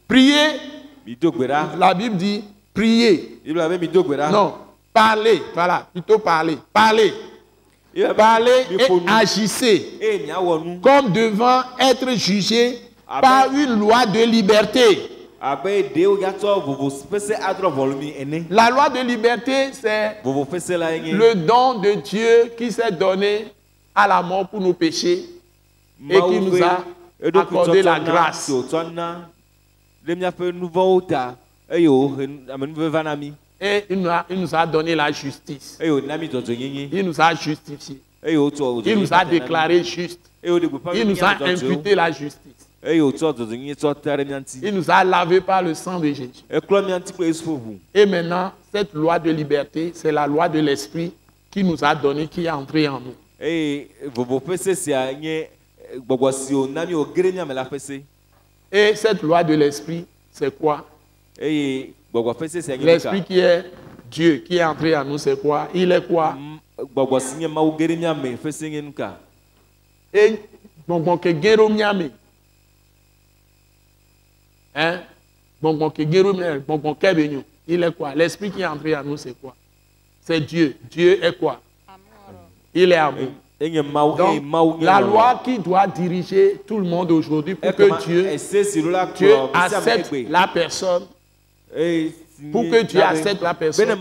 Priez. La Bible dit priez. Non, parlez. Voilà, plutôt parler. Parlez. Parlez et agissez comme devant être jugé par une loi de liberté. La loi de liberté, c'est le don de Dieu qui s'est donné à la mort pour nos péchés et qui nous a accordé la grâce. Et il nous a donné la justice. Il nous a justifiés. Il nous a déclaré juste. Il nous a imputé la justice. Il nous a lavé par le sang de Jésus. Et maintenant, cette loi de liberté, c'est la loi de l'Esprit qui nous a donné, qui est entrée en nous. Et cette loi de l'Esprit, c'est quoi? L'Esprit qui est Dieu, qui est entré en nous, c'est quoi? Il est quoi? Et bon que guéro miame. Hein? Bon que guéro miame, bon que benyo. Il est quoi? L'Esprit qui est entré en nous, c'est quoi? C'est Dieu. Dieu est quoi? Il est amour. Donc, la loi qui doit diriger tout le monde aujourd'hui pour que Dieu accepte la personne, pour que Dieu accepte la personne,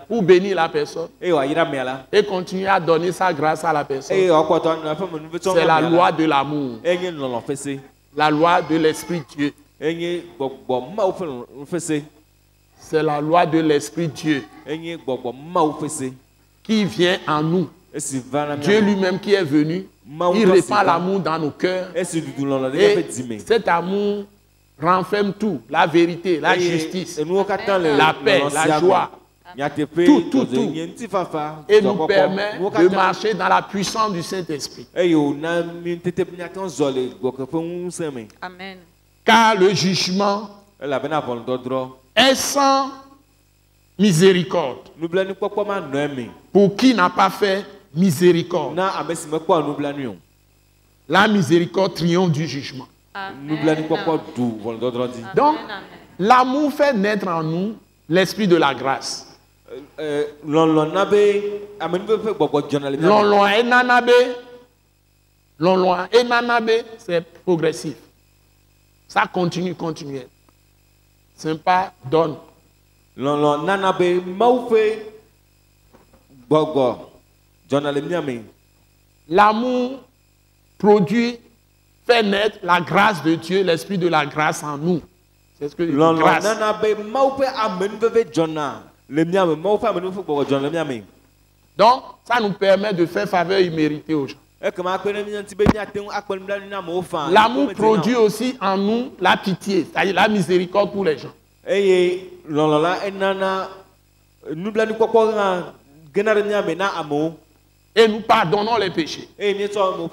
pour bénir la personne et continuer à donner sa grâce à la personne. C'est la loi de l'amour, la loi de l'Esprit Dieu. C'est la loi de l'Esprit Dieu qui vient en nous. Dieu lui-même qui est venu, il répand l'amour dans nos cœurs. Et cet amour renferme tout, la vérité, la justice, la paix, la joie, tout. Et nous permet de marcher dans la puissance du Saint-Esprit. Amen. Car le jugement est sans miséricorde pour qui n'a pas fait miséricorde. La miséricorde triomphe du jugement. Donc, l'amour fait naître en nous l'esprit de la grâce. C'est progressif. Ça continue. C'est pas donne. L'amour produit, fait naître la grâce de Dieu, l'esprit de la grâce en nous. C'est ce que grâce. Donc, ça nous permet de faire faveur imméritée aux gens. L'amour produit aussi en nous la pitié, c'est-à-dire la miséricorde pour les gens. Et nous pardonnons les péchés.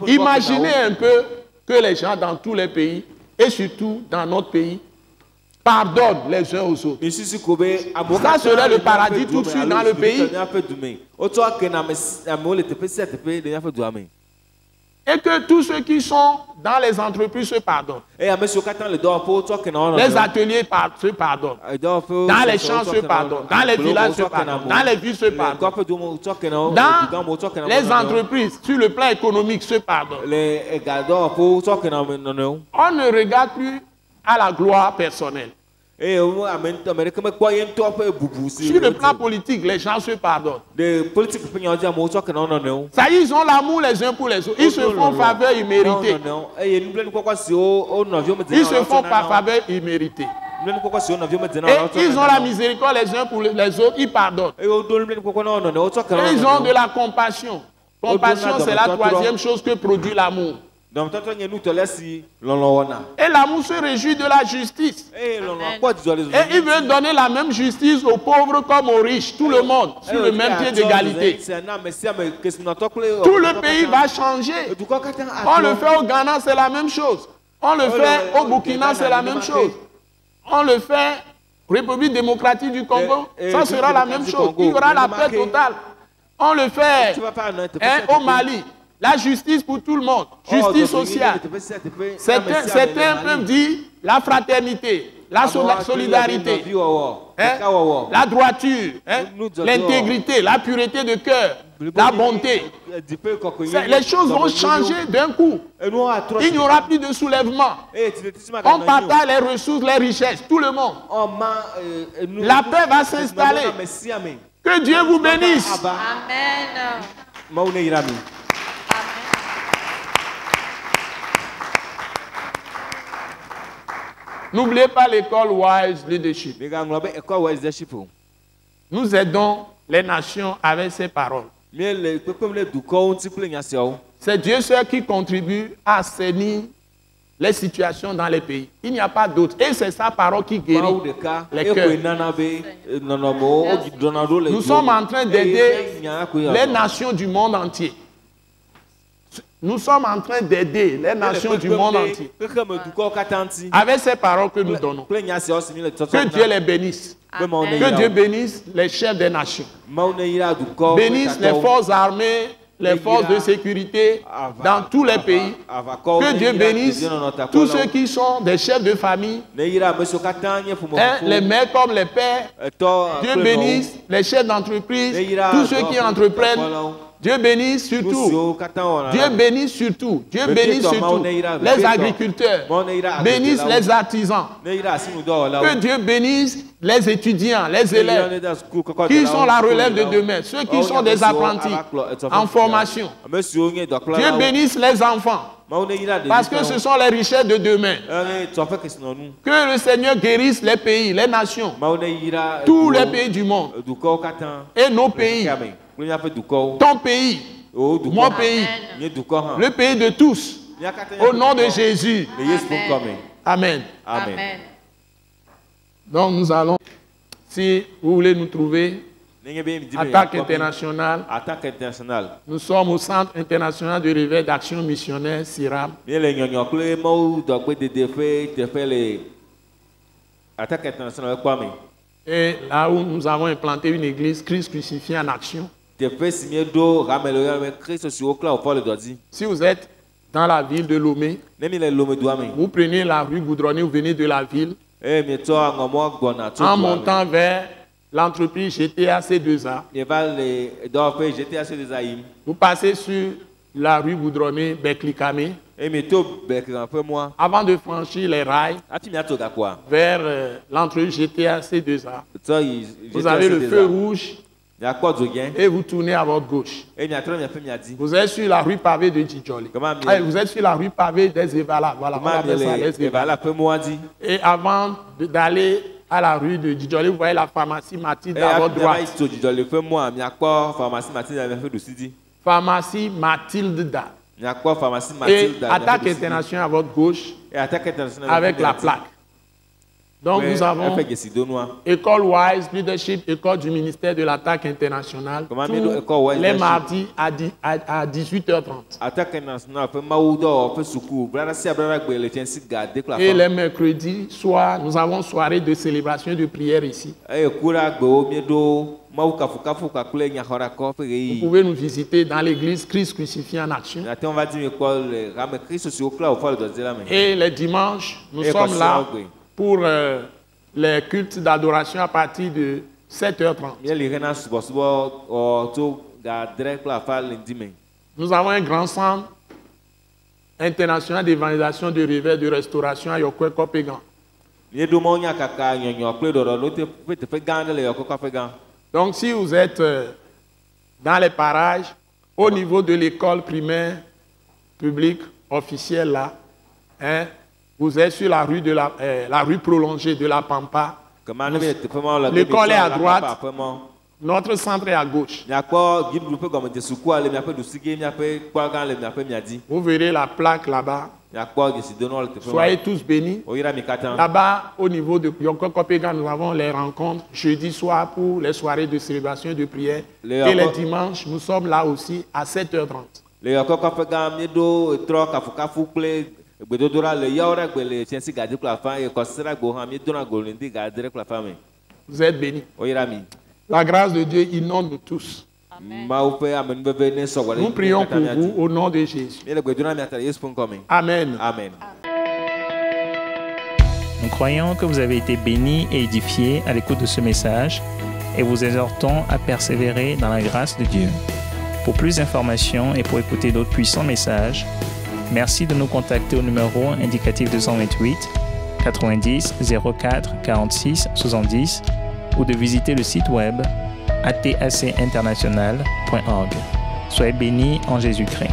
Imaginez un peu que les gens dans tous les pays, et surtout dans notre pays, pardonnent les uns aux autres. Ça serait le paradis tout de suite dans le pays. Et que tous ceux qui sont dans les entreprises se pardonnent. Les ateliers se pardonnent. Dans les champs se pardonnent. Dans les villages se pardonnent. Dans les villes se pardonnent. Dans les entreprises, sur le plan économique, se pardonnent. On ne regarde plus à la gloire personnelle. Sur le plan politique, les gens se pardonnent. Ça y est, ils ont l'amour les uns pour les autres. Ils se font faveur imméritée. Ils se font par faveur imméritée. Et ils ont la miséricorde les uns pour les autres. Ils pardonnent. Et ils ont de la compassion. Compassion, c'est la troisième chose que produit l'amour. Et l'amour se réjouit de la justice. Et il veut donner la même justice aux pauvres comme aux riches, tout le monde, sur le même pied d'égalité. Tout le pays va changer. On le fait au Ghana, c'est la même chose. On le fait au Burkina, c'est la même chose. On le fait République démocratique du Congo, ça République sera la même démocratique chose. du Congo, Il y aura la le paix marqué. totale. On le fait Tu vas pas non, te hein, fais ça, au Mali. La justice pour tout le monde. Justice sociale. Certains peuvent dire la fraternité, la solidarité, hein, la droiture, hein, l'intégrité, la pureté de cœur, la bonté. Les choses vont changer d'un coup. Il n'y aura plus de soulèvement. On partage les ressources, les richesses, tout le monde. La paix va s'installer. Que Dieu vous bénisse. Amen. N'oubliez pas l'école Wise Leadership. Nous aidons les nations avec ces paroles. C'est Dieu seul qui contribue à assainir les situations dans les pays. Il n'y a pas d'autre. Et c'est sa parole qui guérit les cœurs. Nous sommes en train d'aider les nations du monde entier. Nous sommes en train d'aider les nations du monde entier. Avec ces paroles que nous donnons. Que Dieu les bénisse. Que Dieu bénisse les chefs des nations. Bénisse les forces armées, les forces de sécurité dans tous les pays. Que Dieu bénisse tous ceux qui sont des chefs de famille, hein, les mères comme les pères. Dieu bénisse les chefs d'entreprise, tous ceux qui entreprennent. Dieu bénisse surtout. Dieu bénisse surtout. Dieu bénisse surtout les agriculteurs. Bénisse les artisans. Que Dieu bénisse les étudiants, les élèves qui sont la relève de demain, ceux qui sont des apprentis en formation. Dieu bénisse les enfants. Parce que ce sont les richesses de demain. Que le Seigneur guérisse les pays, les nations, tous les pays du monde et nos pays. Ton pays, mon pays, le pays de tous, au nom de Jésus. Amen. Amen. Donc nous allons, si vous voulez nous trouver, Attaque internationale. Nous sommes au Centre international de réveil d'action missionnaire, CIRAM. Et là où nous avons implanté une église, Christ crucifié en action. Si vous êtes dans la ville de Lomé, vous prenez la rue Goudronné, vous venez de la ville, en montant vers l'entreprise GTA C2A. Vous passez sur la rue Goudronné, Beklikame. Avant de franchir les rails vers l'entreprise GTA C2A, vous avez le feu rouge et vous tournez à votre gauche. Vous êtes sur la rue pavée de Djidjoli. Vous êtes sur la rue pavée des Evala. Voilà, on appelle ça les Evala. Et avant d'aller à la rue de Djidjoli, vous voyez la pharmacie Mathilde à votre droite. Pharmacie Mathilde Da. Et Attaque internationale à votre gauche avec la plaque. Donc nous avons École Wise Leadership, école du ministère de l'Attaque internationale, tous les mardis à 18h30. Et les mercredis, nous avons soirée de célébration et de prière ici. Vous pouvez nous visiter dans l'église Christ crucifié en action. Et les dimanches, nous sommes là pour les cultes d'adoration à partir de 7h30. Nous avons un grand centre international d'évangélisation, de réveil, de restauration à Yokwe Kopegan. Donc si vous êtes dans les parages, au niveau de l'école primaire publique officielle là, hein, vous êtes sur la rue, la rue prolongée de la Pampa. L'école est à droite, notre centre est à gauche. Vous verrez la plaque là-bas. Soyez tous bénis. Là-bas, au niveau de Yoko Kopega, nous avons les rencontres jeudi soir pour les soirées de célébration et de prière. Et les dimanches, nous sommes là aussi à 7h30. Vous êtes bénis. La grâce de Dieu inonde nous tous. Nous prions pour vous au nom de Jésus. Amen. Amen. Nous croyons que vous avez été bénis et édifiés à l'écoute de ce message et vous exhortons à persévérer dans la grâce de Dieu. Pour plus d'informations et pour écouter d'autres puissants messages, merci de nous contacter au numéro indicatif 228 90 04 46 70 ou de visiter le site web atacinternational.org. Soyez bénis en Jésus-Christ.